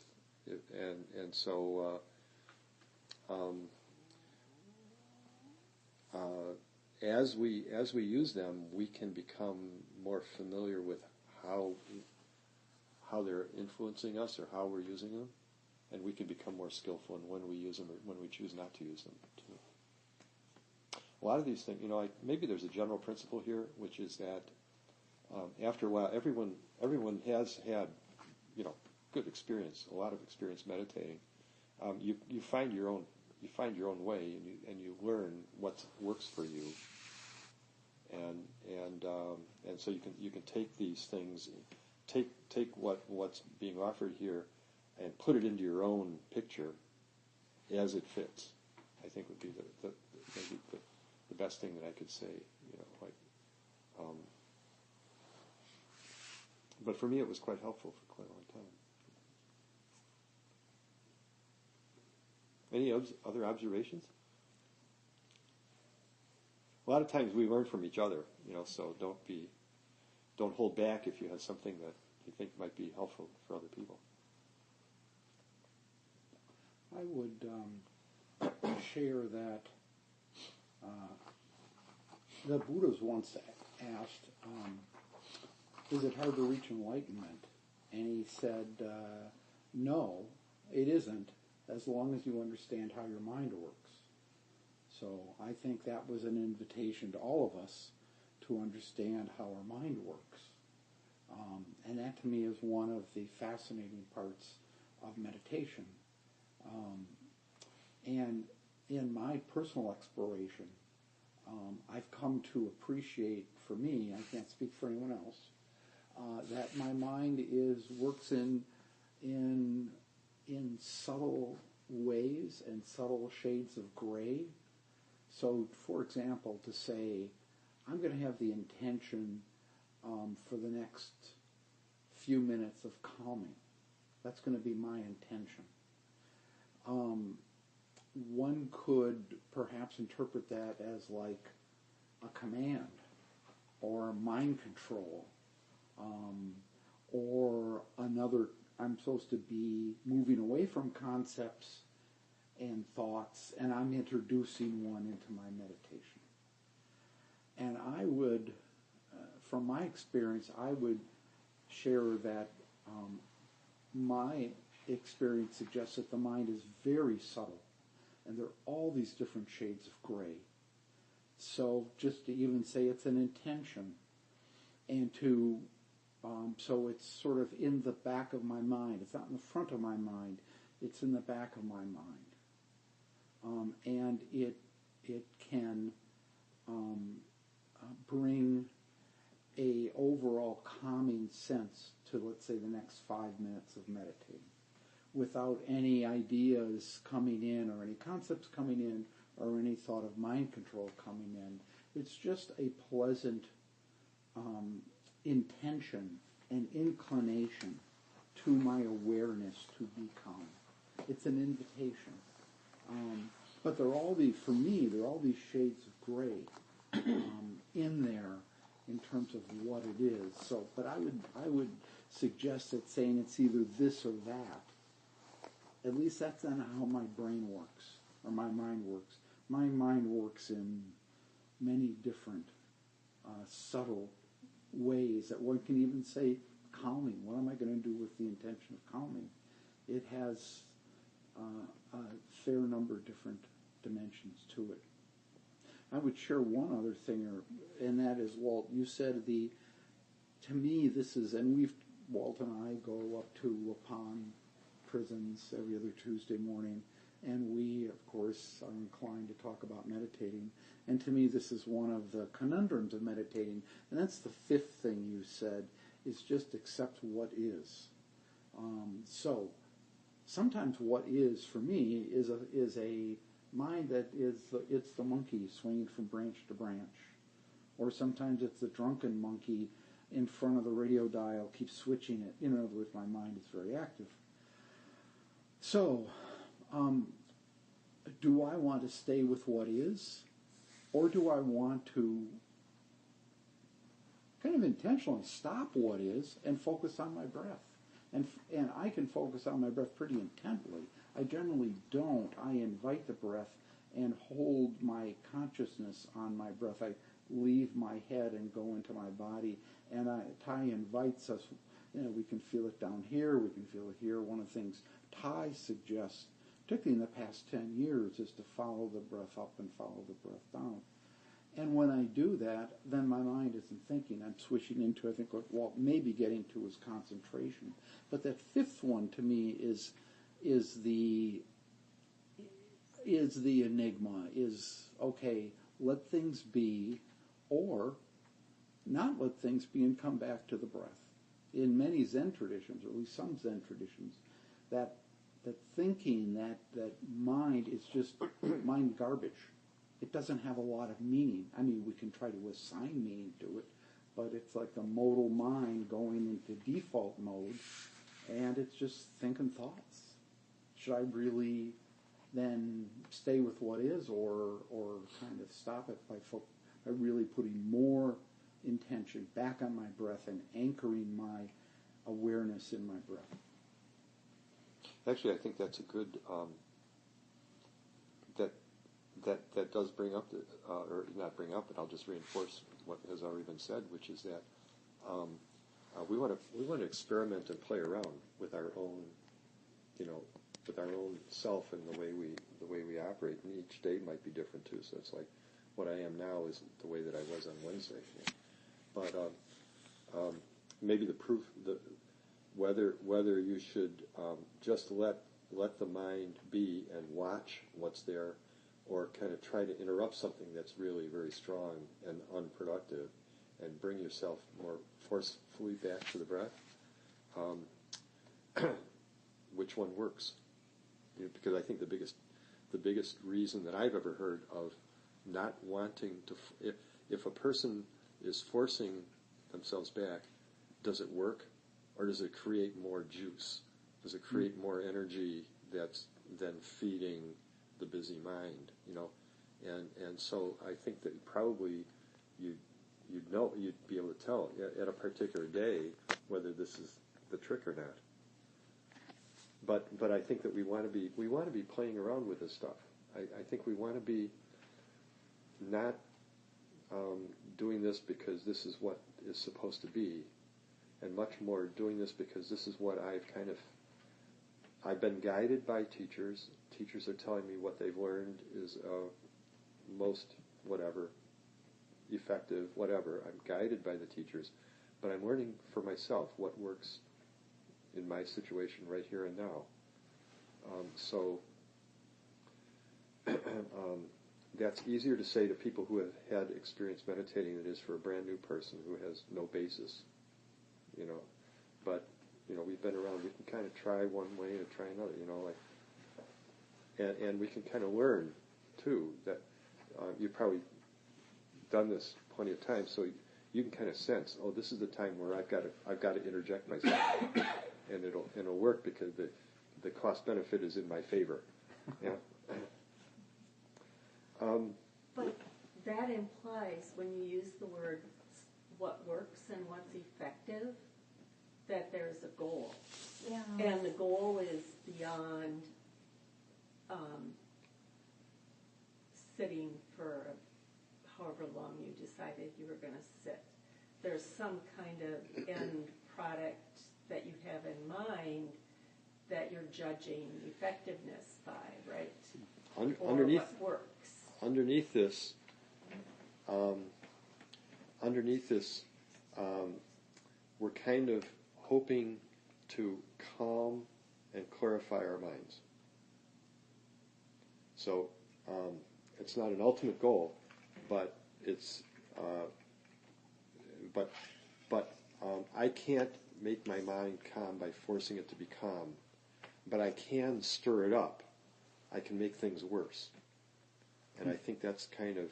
and so as we use them, we can become more familiar with how they're influencing us or how we're using them, and we can become more skillful in when we use them or when we choose not to use them too. a lot of these things, like maybe there's a general principle here, which is that after a while, everyone has had, good experience, a lot of experience meditating. You find your own way, and you learn what works for you, and so you can take these things, take what's being offered here, and put it into your own picture as it fits. I think would be maybe the best thing that I could say. But for me, it was quite helpful for quite a long time. Any other observations? A lot of times we learn from each other, so don't hold back if you have something that you think might be helpful for other people. I would share that the Buddhas once asked, is it hard to reach enlightenment? And he said, no, it isn't, as long as you understand how your mind works. So I think that was an invitation to all of us to understand how our mind works. And that to me is one of the fascinating parts of meditation. And in my personal exploration, I've come to appreciate, for me, I can't speak for anyone else, that my mind works in subtle ways and subtle shades of gray. So, for example, to say, I'm going to have the intention for the next few minutes of calming. That's going to be my intention. One could perhaps interpret that as like a command or mind control, or another, I'm supposed to be moving away from concepts and thoughts, and I'm introducing one into my meditation. And I would, from my experience, I would share that my experience suggests that the mind is very subtle, and there are all these different shades of gray. So just to even say it's an intention, and so it's sort of in the back of my mind. It's not in the front of my mind. It's in the back of my mind. And it can bring a overall calming sense to, let's say, the next 5 minutes of meditating, without any ideas coming in or any concepts coming in or any thought of mind control coming in. It's just a pleasant intention and inclination to my awareness to be calm. It's an invitation. But there are all these shades of gray in there in terms of what it is. So, but I would suggest that saying it's either this or that, at least that's not how my brain works, or my mind works. My mind works in many different subtle ways that one can even say calming. What am I going to do with the intention of calming? It has a fair number of different dimensions to it. I would share one other thing, and that is, Walt, you said to me this is, and Walt and I go up to Waupun prisons every other Tuesday morning, and we, of course, are inclined to talk about meditating. And to me, this is one of the conundrums of meditating, and that's the fifth thing you said, is just accept what is. So sometimes what is, for me, is a mind that it's the monkey swinging from branch to branch. Or sometimes it's the drunken monkey in front of the radio dial, keeps switching it. In other words, my mind is very active. So, do I want to stay with what is? Or do I want to kind of intentionally stop what is and focus on my breath? And I can focus on my breath pretty intently. I generally don't. I invite the breath and hold my consciousness on my breath. I leave my head and go into my body. And Thai invites us, we can feel it down here, we can feel it here. One of the things Thai suggests, particularly in the past 10 years, is to follow the breath up and follow the breath down. And when I do that, then my mind isn't thinking. I'm switching into, I think, what Walt may be getting to is concentration. But that fifth one to me is the enigma. Is okay, let things be, or not let things be and come back to the breath. In many Zen traditions, or at least some Zen traditions, that thinking, that mind is just mind garbage. It doesn't have a lot of meaning. I mean, we can try to assign meaning to it, but it's like the modal mind going into default mode, and it's just thinking thoughts. Should I really then stay with what is, or kind of stop it by really putting more intention back on my breath and anchoring my awareness in my breath? Actually, I think that's a good, that does bring up, or not bring up, but I'll just reinforce what has already been said, which is that we want to experiment and play around with our own, with our own self and the way we operate, and each day might be different too. So it's like what I am now isn't the way that I was on Wednesday. But maybe the proof, whether you should just let the mind be and watch what's there, or kind of try to interrupt something that's really very strong and unproductive, and bring yourself more forcefully back to the breath. Which one works? Because I think the biggest reason that I've ever heard of not wanting to, if a person is forcing themselves back, does it work, or does it create more juice? Does it create more energy that's then feeding the busy mind? And so I think that probably you'd be able to tell at a particular day whether this is the trick or not. But I think that we want to be playing around with this stuff. I think we want to be not doing this because this is what is supposed to be, and much more doing this because this is what I've been guided by teachers. Teachers are telling me what they've learned is most whatever, effective, whatever. I'm guided by the teachers, but I'm learning for myself what works in my situation right here and now. So that's easier to say to people who have had experience meditating than it is for a brand new person who has no basis. But we've been around. We can kind of try one way and try another. And we can kind of learn too that you've probably done this plenty of times, so you can kind of sense, oh, this is the time where I've got to interject myself, and it'll work because the cost benefit is in my favor. Yeah. But that implies, when you use the word what works and what's effective, that there's a goal. Yeah. And the goal is beyond sitting for however long you decided you were going to sit. There's some kind of end product that you have in mind that you're judging effectiveness by, right? Underneath what works. Underneath this, we're kind of hoping to calm and clarify our minds. So it's not an ultimate goal, but it's I can't make my mind calm by forcing it to be calm, but I can stir it up. I can make things worse. And I think that's kind of,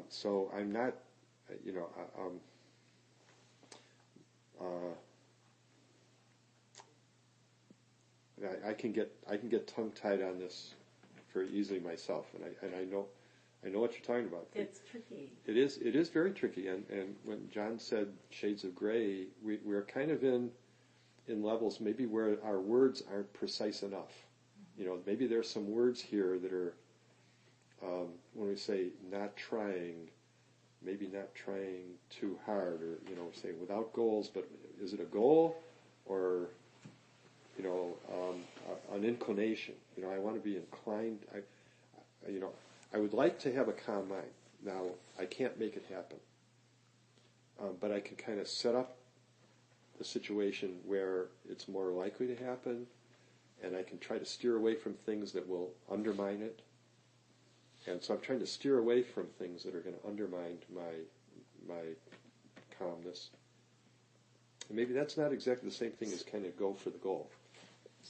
so I'm not, I can get tongue-tied on this very easily myself, and I know what you're talking about. It's tricky. It is very tricky, and when John said shades of gray, we're kind of in levels maybe where our words aren't precise enough. Maybe there's some words here that are, when we say not trying, maybe not trying too hard, or say without goals, but is it a goal or an inclination? I want to be inclined. I would like to have a calm mind. Now, I can't make it happen, but I can kind of set up the situation where it's more likely to happen, and I can try to steer away from things that will undermine it. And so I'm trying to steer away from things that are going to undermine my calmness. And maybe that's not exactly the same thing as kind of go for the goal.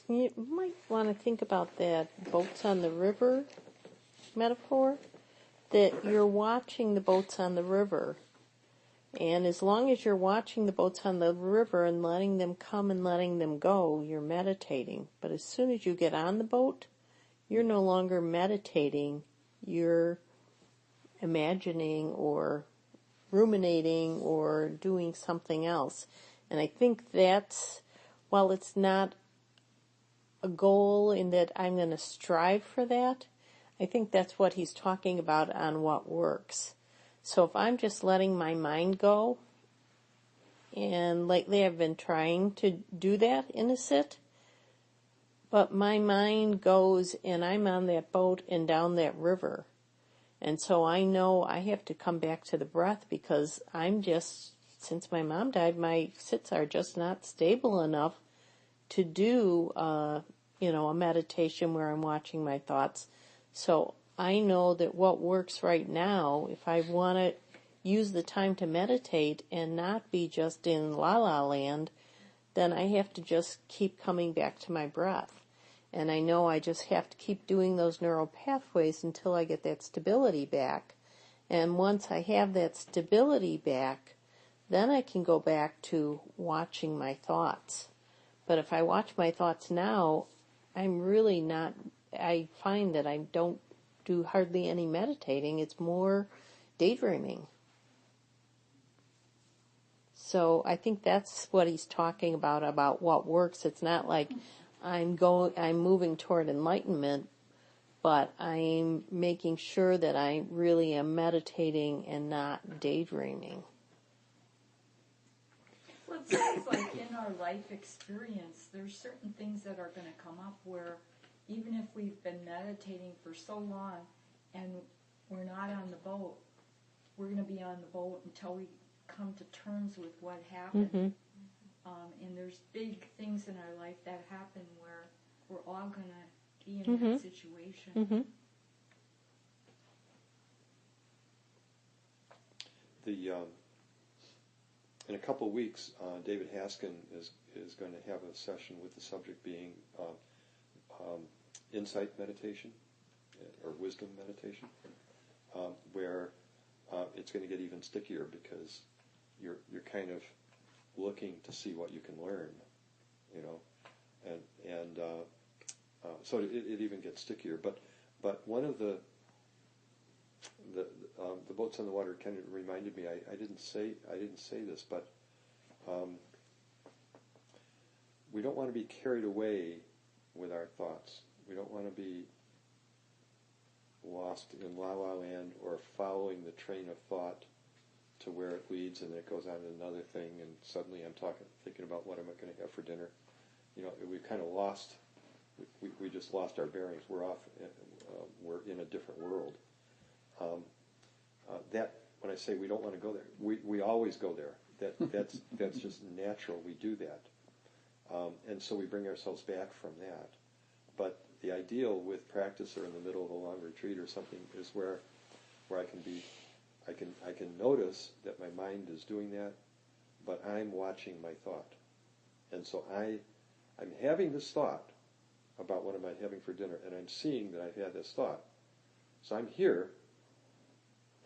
You might want to think about that boats on the river metaphor, that you're watching the boats on the river. And as long as you're watching the boats on the river and letting them come and letting them go, you're meditating. But as soon as you get on the boat, you're no longer meditating. You're imagining or ruminating or doing something else. And I think that's, while it's not a goal in that I'm going to strive for that, I think that's what he's talking about on what works. So if I'm just letting my mind go, and lately I've been trying to do that in a sit, but my mind goes and I'm on that boat and down that river. And so I know I have to come back to the breath because I'm just, since my mom died, my sits are just not stable enough to do, a meditation where I'm watching my thoughts. So I know that what works right now, if I want to use the time to meditate and not be just in la-la land, then I have to just keep coming back to my breath. And I know I just have to keep doing those neural pathways until I get that stability back. And once I have that stability back, then I can go back to watching my thoughts. But if I watch my thoughts now, I'm really not, I find that I don't do hardly any meditating. It's more daydreaming. So I think that's what he's talking about what works. It's not like I'm moving toward enlightenment, but I'm making sure that I really am meditating and not daydreaming. Well, it seems like in our life experience, there's certain things that are going to come up where even if we've been meditating for so long and we're not on the boat, we're going to be on the boat until we come to terms with what happened. Mm-hmm. And there's big things in our life that happen where we're all going to be in Mm-hmm. that situation. Mm-hmm. In a couple of weeks, David Haskin is going to have a session with the subject being insight meditation or wisdom meditation, where it's going to get even stickier because you're kind of looking to see what you can learn, and so it even gets stickier. But one of the boats on the water kind of reminded me. I didn't say this, but we don't want to be carried away with our thoughts. We don't want to be lost in la-la land or following the train of thought to where it leads, and then it goes on to another thing, and suddenly I'm thinking about what am I going to have for dinner. We've kind of lost. We just lost our bearings. We're off. We're in a different world. That when I say we don't want to go there, we always go there. That's just natural. We do that, and so we bring ourselves back from that. But the ideal with practice or in the middle of a long retreat or something is where I can notice that my mind is doing that, but I'm watching my thought, and so I'm having this thought about what am I having for dinner, and I'm seeing that I've had this thought. So I'm here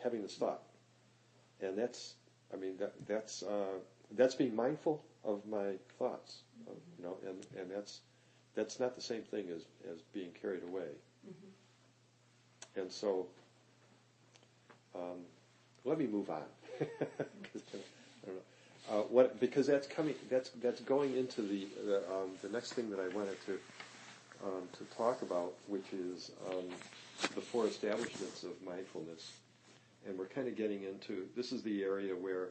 having this thought, and that's being mindful of my thoughts, and that's not the same thing as being carried away. Mm-hmm. And so, let me move on. I don't know because that's coming. That's going into the next thing that I wanted to talk about, which is the four establishments of mindfulness. And we're kind of getting into, this is the area where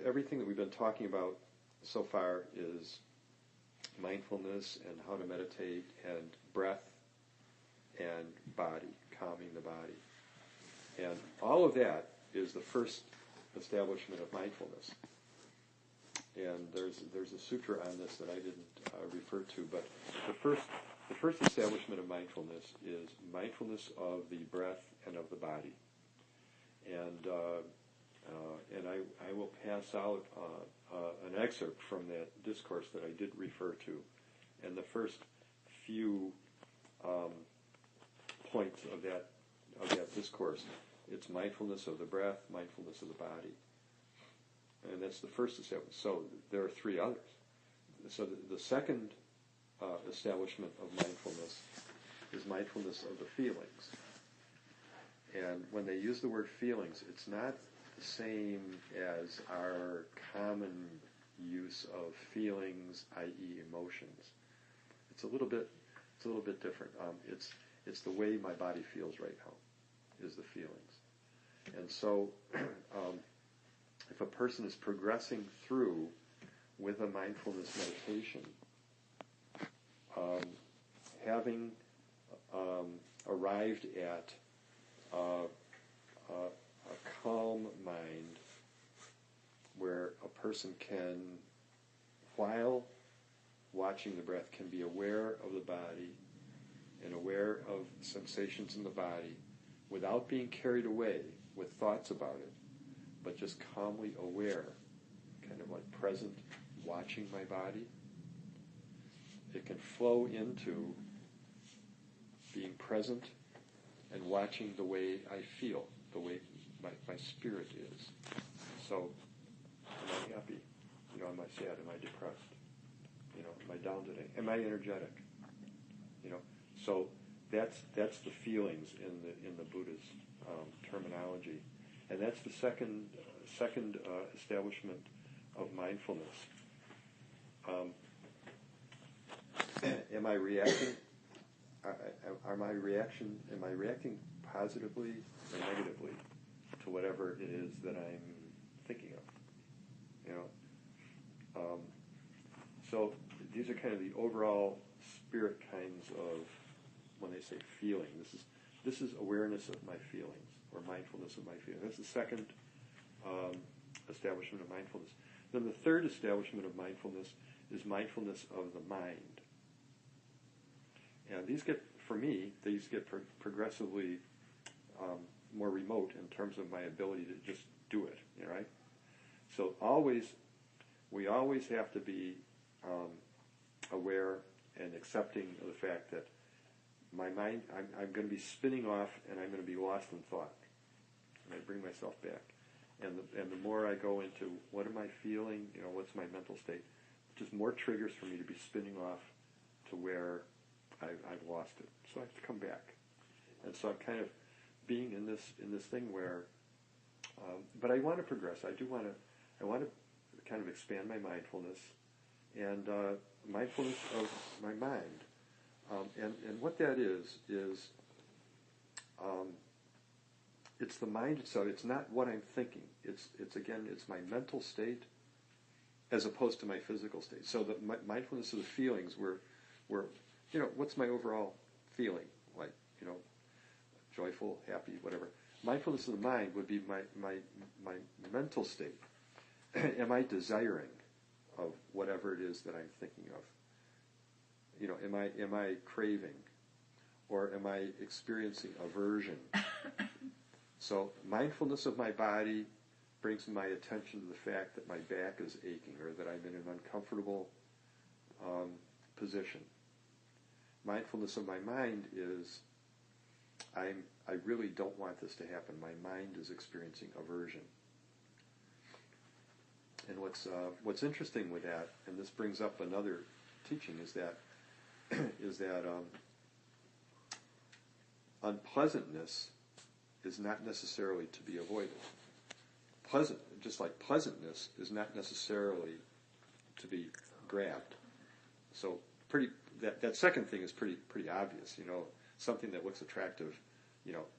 everything that we've been talking about so far is mindfulness and how to meditate and breath and body, calming the body. And all of that is the first establishment of mindfulness. And there's a sutra on this that I didn't refer to, but the first establishment of mindfulness is mindfulness of the breath and of the body. And I will pass out an excerpt from that discourse that I did refer to. And the first few points of that discourse, it's mindfulness of the breath, mindfulness of the body. And that's the first establishment. So there are three others. So the second establishment of mindfulness is mindfulness of the feelings. And when they use the word feelings, it's not the same as our common use of feelings, i.e. emotions. It's a little bit different. It's the way my body feels right now, is the feelings. And so if a person is progressing through with a mindfulness meditation, having arrived at a calm mind where a person can, while watching the breath, can be aware of the body and aware of sensations in the body without being carried away with thoughts about it, but just calmly aware, kind of like present, watching my body. It can flow into being present and watching the way I feel, the way my spirit is. So, am I happy? Am I sad? Am I depressed? Am I down today? Am I energetic? So that's the feelings in the Buddhist terminology, and that's the second establishment of mindfulness. Am I reacting? Am I reacting positively or negatively to whatever it is that I'm thinking of? So these are kind of the overall spirit kinds of, when they say feeling. This is awareness of my feelings, or mindfulness of my feelings. That's the second establishment of mindfulness. Then the third establishment of mindfulness is mindfulness of the mind. And these get progressively more remote in terms of my ability to just do it, right? So we always have to be aware and accepting of the fact that my mind, I'm going to be spinning off and I'm going to be lost in thought. And I bring myself back. And the more I go into what am I feeling, what's my mental state, just more triggers for me to be spinning off to where I've lost it. So I have to come back. And so I'm kind of being in this thing where, but I want to progress. I want to kind of expand my mindfulness and mindfulness of my mind. And what that is it's the mind itself. It's not what I'm thinking. It's my mental state as opposed to my physical state. So the mindfulness of the feelings, where what's my overall feeling like? Joyful, happy, whatever. Mindfulness of the mind would be my mental state. Am I desiring of whatever it is that I'm thinking of? Am I craving, or am I experiencing aversion? So mindfulness of my body brings my attention to the fact that my back is aching, or that I'm in an uncomfortable position. Mindfulness of my mind is I really don't want this to happen. My mind is experiencing aversion. And what's interesting with that, and this brings up another teaching, is that unpleasantness is not necessarily to be avoided. Just like pleasantness is not necessarily to be grabbed. So that second thing is pretty obvious. Something that looks attractive,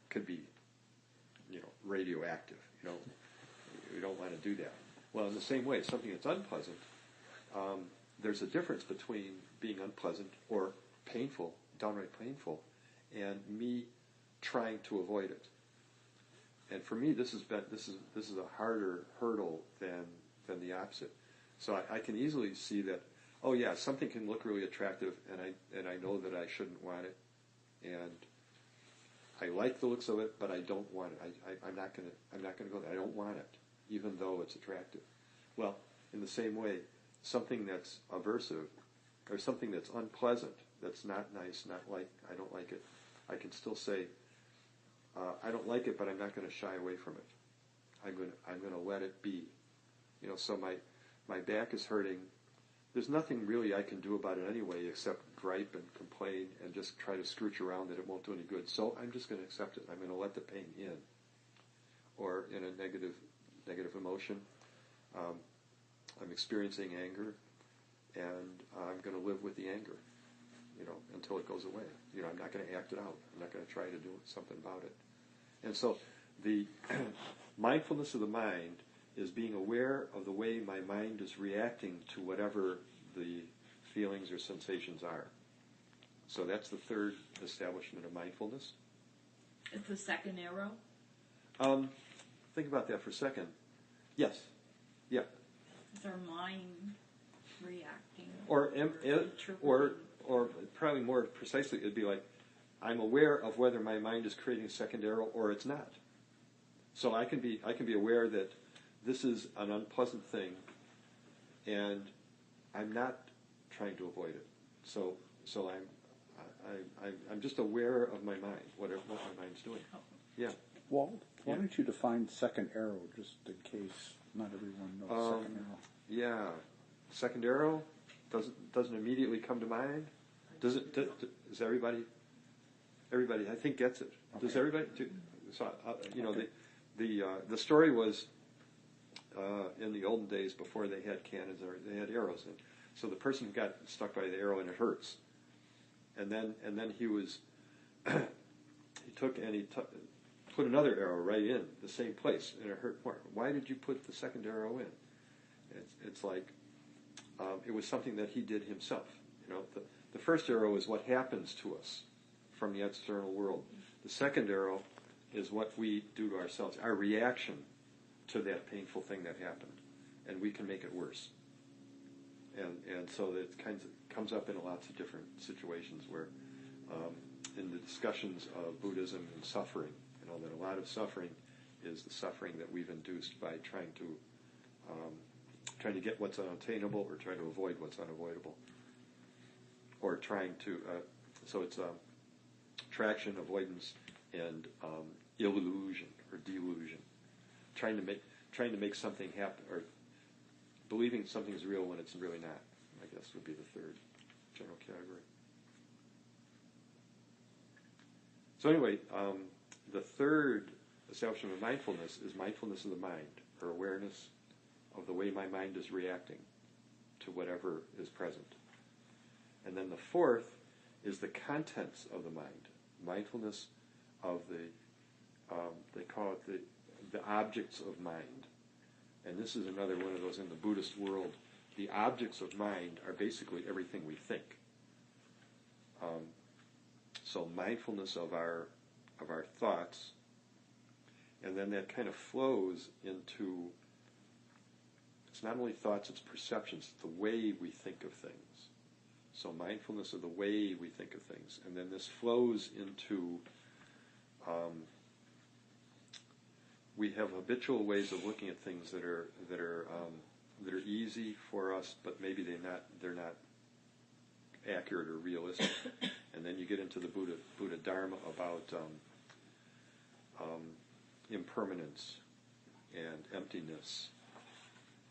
could be, radioactive. We don't want to do that. Well, in the same way, something that's unpleasant, there's a difference between being unpleasant or painful, downright painful, and me trying to avoid it. and for me, this is a harder hurdle than the opposite. So I can easily see that. Oh yeah, something can look really attractive, and I know that I shouldn't want it, and I like the looks of it, but I don't want it. I'm not gonna go there. I don't want it, even though it's attractive. Well, in the same way, something that's aversive, or something that's unpleasant, that's not nice, I don't like it, I can still say, I don't like it, but I'm not going to shy away from it. I'm going to let it be. So my back is hurting. There's nothing really I can do about it anyway, except gripe and complain and just try to scrooch around that it won't do any good. So I'm just going to accept it. I'm going to let the pain in. Or in a negative emotion, I'm experiencing anger, and I'm going to live with the anger, until it goes away. I'm not going to act it out. I'm not going to try to do something about it. And so the mindfulness of the mind is being aware of the way my mind is reacting to whatever the feelings or sensations are. So that's the third establishment of mindfulness. It's the second arrow? Think about that for a second. Yes. Yeah. Is our mind reacting? Or probably more precisely, it'd be like, I'm aware of whether my mind is creating a second arrow or it's not. So I can be aware that this is an unpleasant thing, and I'm not trying to avoid it. So I'm just aware of my mind, what my mind's doing. Yeah. Walt, why don't you define second arrow, just in case not everyone knows second arrow? Yeah. Second arrow doesn't immediately come to mind. Does everybody I think gets it? Okay. Does everybody? So okay. The story was in the olden days before they had cannons, or they had arrows, and so the person got stuck by the arrow and it hurts, and then he was he took and he put another arrow right in the same place, and it hurt more. Why did you put the second arrow in? It's like it was something that he did himself. The first arrow is what happens to us from the external world. The second arrow is what we do to ourselves, our reaction to that painful thing that happened, and we can make it worse. And so it comes up in lots of different situations where, in the discussions of Buddhism and suffering, that a lot of suffering is the suffering that we've induced by trying to get what's unattainable, or trying to avoid what's unavoidable, or trying to. So it's attraction, avoidance, and illusion or delusion. Trying to make something happen, or believing something is real when it's really not, I guess, would be the third general category. So anyway, the third establishment of mindfulness is mindfulness of the mind, or awareness of the way my mind is reacting to whatever is present. And then the fourth is the contents of the mind, mindfulness of they call it the objects of mind. And this is another one of those in the Buddhist world. The objects of mind are basically everything we think. So mindfulness of our thoughts, and then that kind of flows into, it's not only thoughts, it's perceptions, it's the way we think of things. So mindfulness of the way we think of things. And then this flows into, we have habitual ways of looking at things that are easy for us, but maybe they're not accurate or realistic. And then you get into the Buddha Dharma about impermanence and emptiness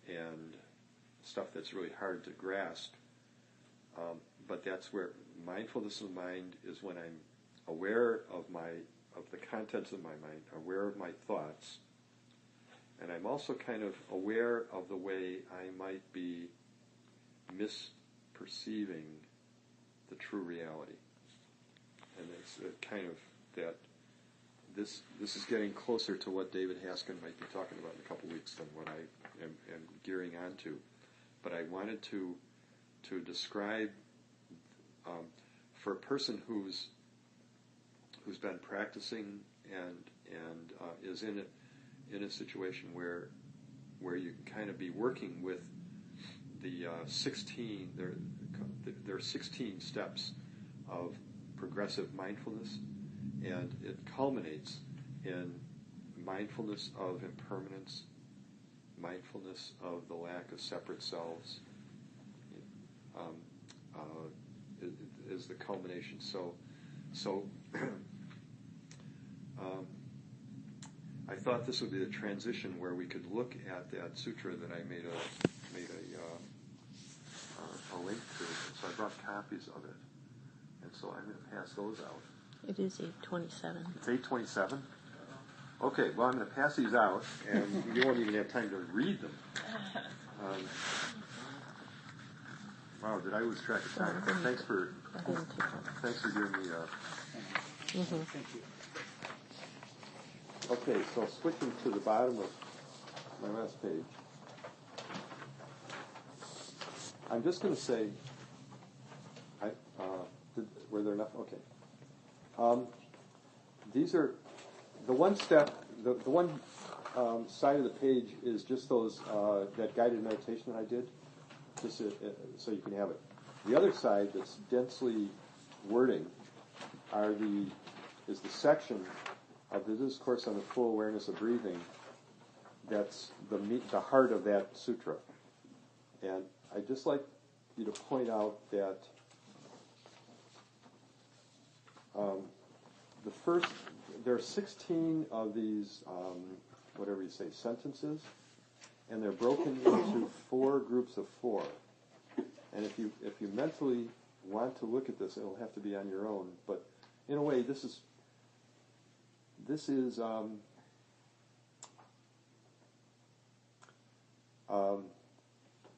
and stuff that's really hard to grasp. But that's where mindfulness of the mind is, when I'm aware of the contents of my mind, aware of my thoughts, and I'm also kind of aware of the way I might be misperceiving the true reality. And it's kind of that this is getting closer to what David Haskin might be talking about in a couple weeks than what I am gearing on to. But I wanted to describe, for a person who's been practicing and is in a situation where you can kind of be working with the 16. There are 16 steps of progressive mindfulness, and it culminates in mindfulness of impermanence, mindfulness of the lack of separate selves. Is the culmination. So I thought this would be the transition where we could look at that sutra that I made a link to. So I brought copies of it, and so I'm going to pass those out. It is 8:27. It's 8:27. Okay, well I'm going to pass these out, and you won't even have time to read them. Wow, did I lose track of time? Thanks for giving me. Thank you. Okay, so switching to the bottom of my last page, I'm just going to say, were there enough? Okay. These are the one step. The one side of the page is just those that guided meditation that I did, just so you can have it. The other side that's densely wording is the section of the discourse on the full awareness of breathing. That's the heart of that sutra, and I'd just like you to point out that there are 16 of these, whatever you say, sentences, and they're broken into 4 groups of 4. And if you mentally want to look at this, it'll have to be on your own. But in a way, this is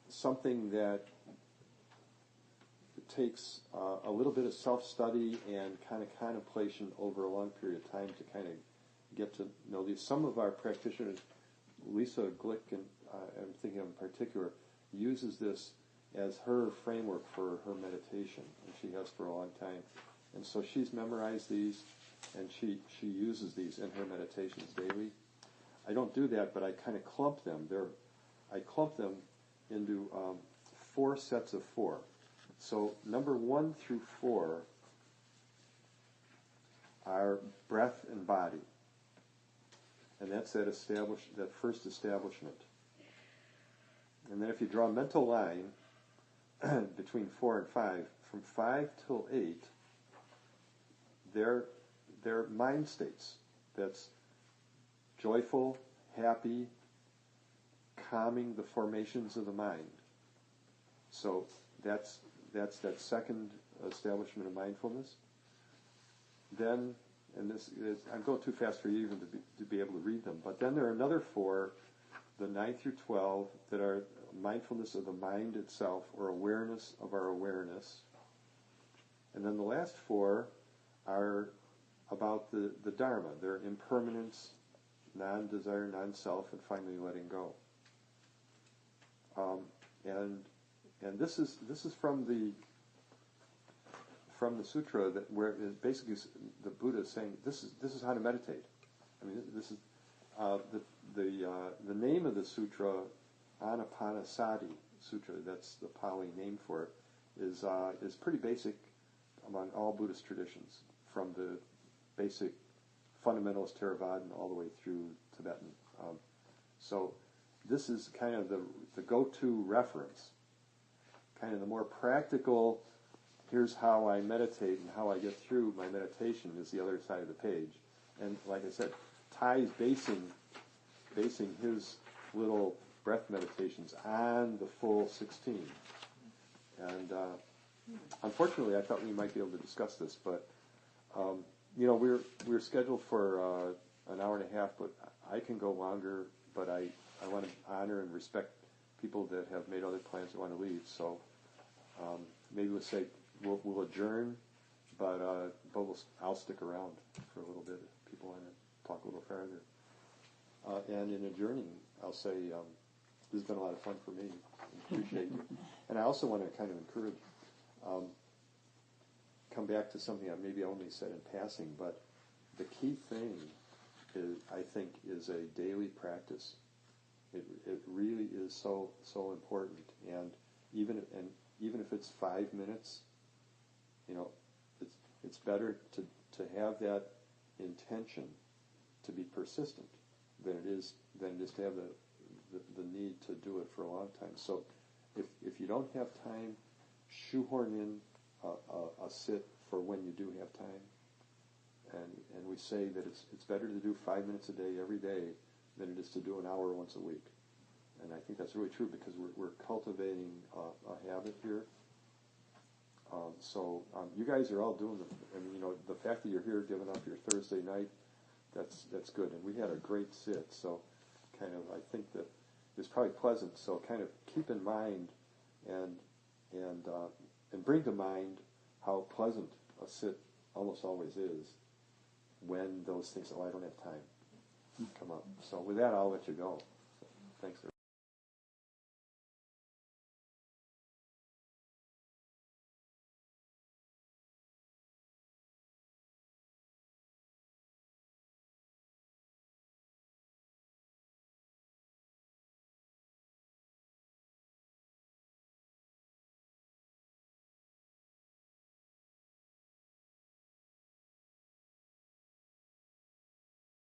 something that takes a little bit of self-study and kind of contemplation over a long period of time to kind of get to know these. Some of our practitioners, Lisa Glick, and I'm thinking of in particular, uses this as her framework for her meditation, and she has for a long time. And so she's memorized these, and she uses these in her meditations daily. I don't do that, but I kind of clump them. I clump them into 4 sets of 4. So number 1 through 4 are breath and body, and that's that first establishment. And then if you draw a mental line between 4 and 5, from 5 till 8, they're mind states. That's joyful, happy, calming the formations of the mind. So that's that second establishment of mindfulness. Then, and I'm going too fast for you even to be able to read them, but then there are another 4, the 9 through 12, that are mindfulness of the mind itself, or awareness of our awareness. And then the last 4 are about the Dharma, their impermanence, non-desire, non-self, and finally letting go. And this is from the sutra where it basically the Buddha is saying this is how to meditate. I mean, this is the name of the sutra, Anapanasati Sutra. That's the Pali name for it. Is pretty basic among all Buddhist traditions, from the basic fundamentalist Theravadan all the way through Tibetan. So this is kind of the go-to reference. Kind of the more practical, here's how I meditate and how I get through my meditation is the other side of the page. And like I said, Ty's basing his little breath meditations on the full 16. And unfortunately, I thought we might be able to discuss this, but we're scheduled for an hour and a half, but I can go longer. But I want to honor and respect people that have made other plans that want to leave. So maybe we'll adjourn, but I'll stick around for a little bit if people want to talk a little further. And in adjourning, I'll say this has been a lot of fun for me. I appreciate you. And I also want to kind of encourage, come back to something I maybe only said in passing, but the key thing I think, is a daily practice. It really is so important, and even if it's 5 minutes, it's better to have that intention to be persistent than it is to have the need to do it for a long time. So if you don't have time, shoehorn in a sit for when you do have time. And we say that it's better to do 5 minutes a day every day than it is to do an hour once a week. And I think that's really true because we're cultivating a habit here. So you guys are all doing the fact that you're here giving up your Thursday night, that's good. And we had a great sit, so kind of I think that it's probably pleasant. So kind of keep in mind and bring to mind how pleasant a sit almost always is when those things, I don't have time, come up. So with that, I'll let you go. So, thanks.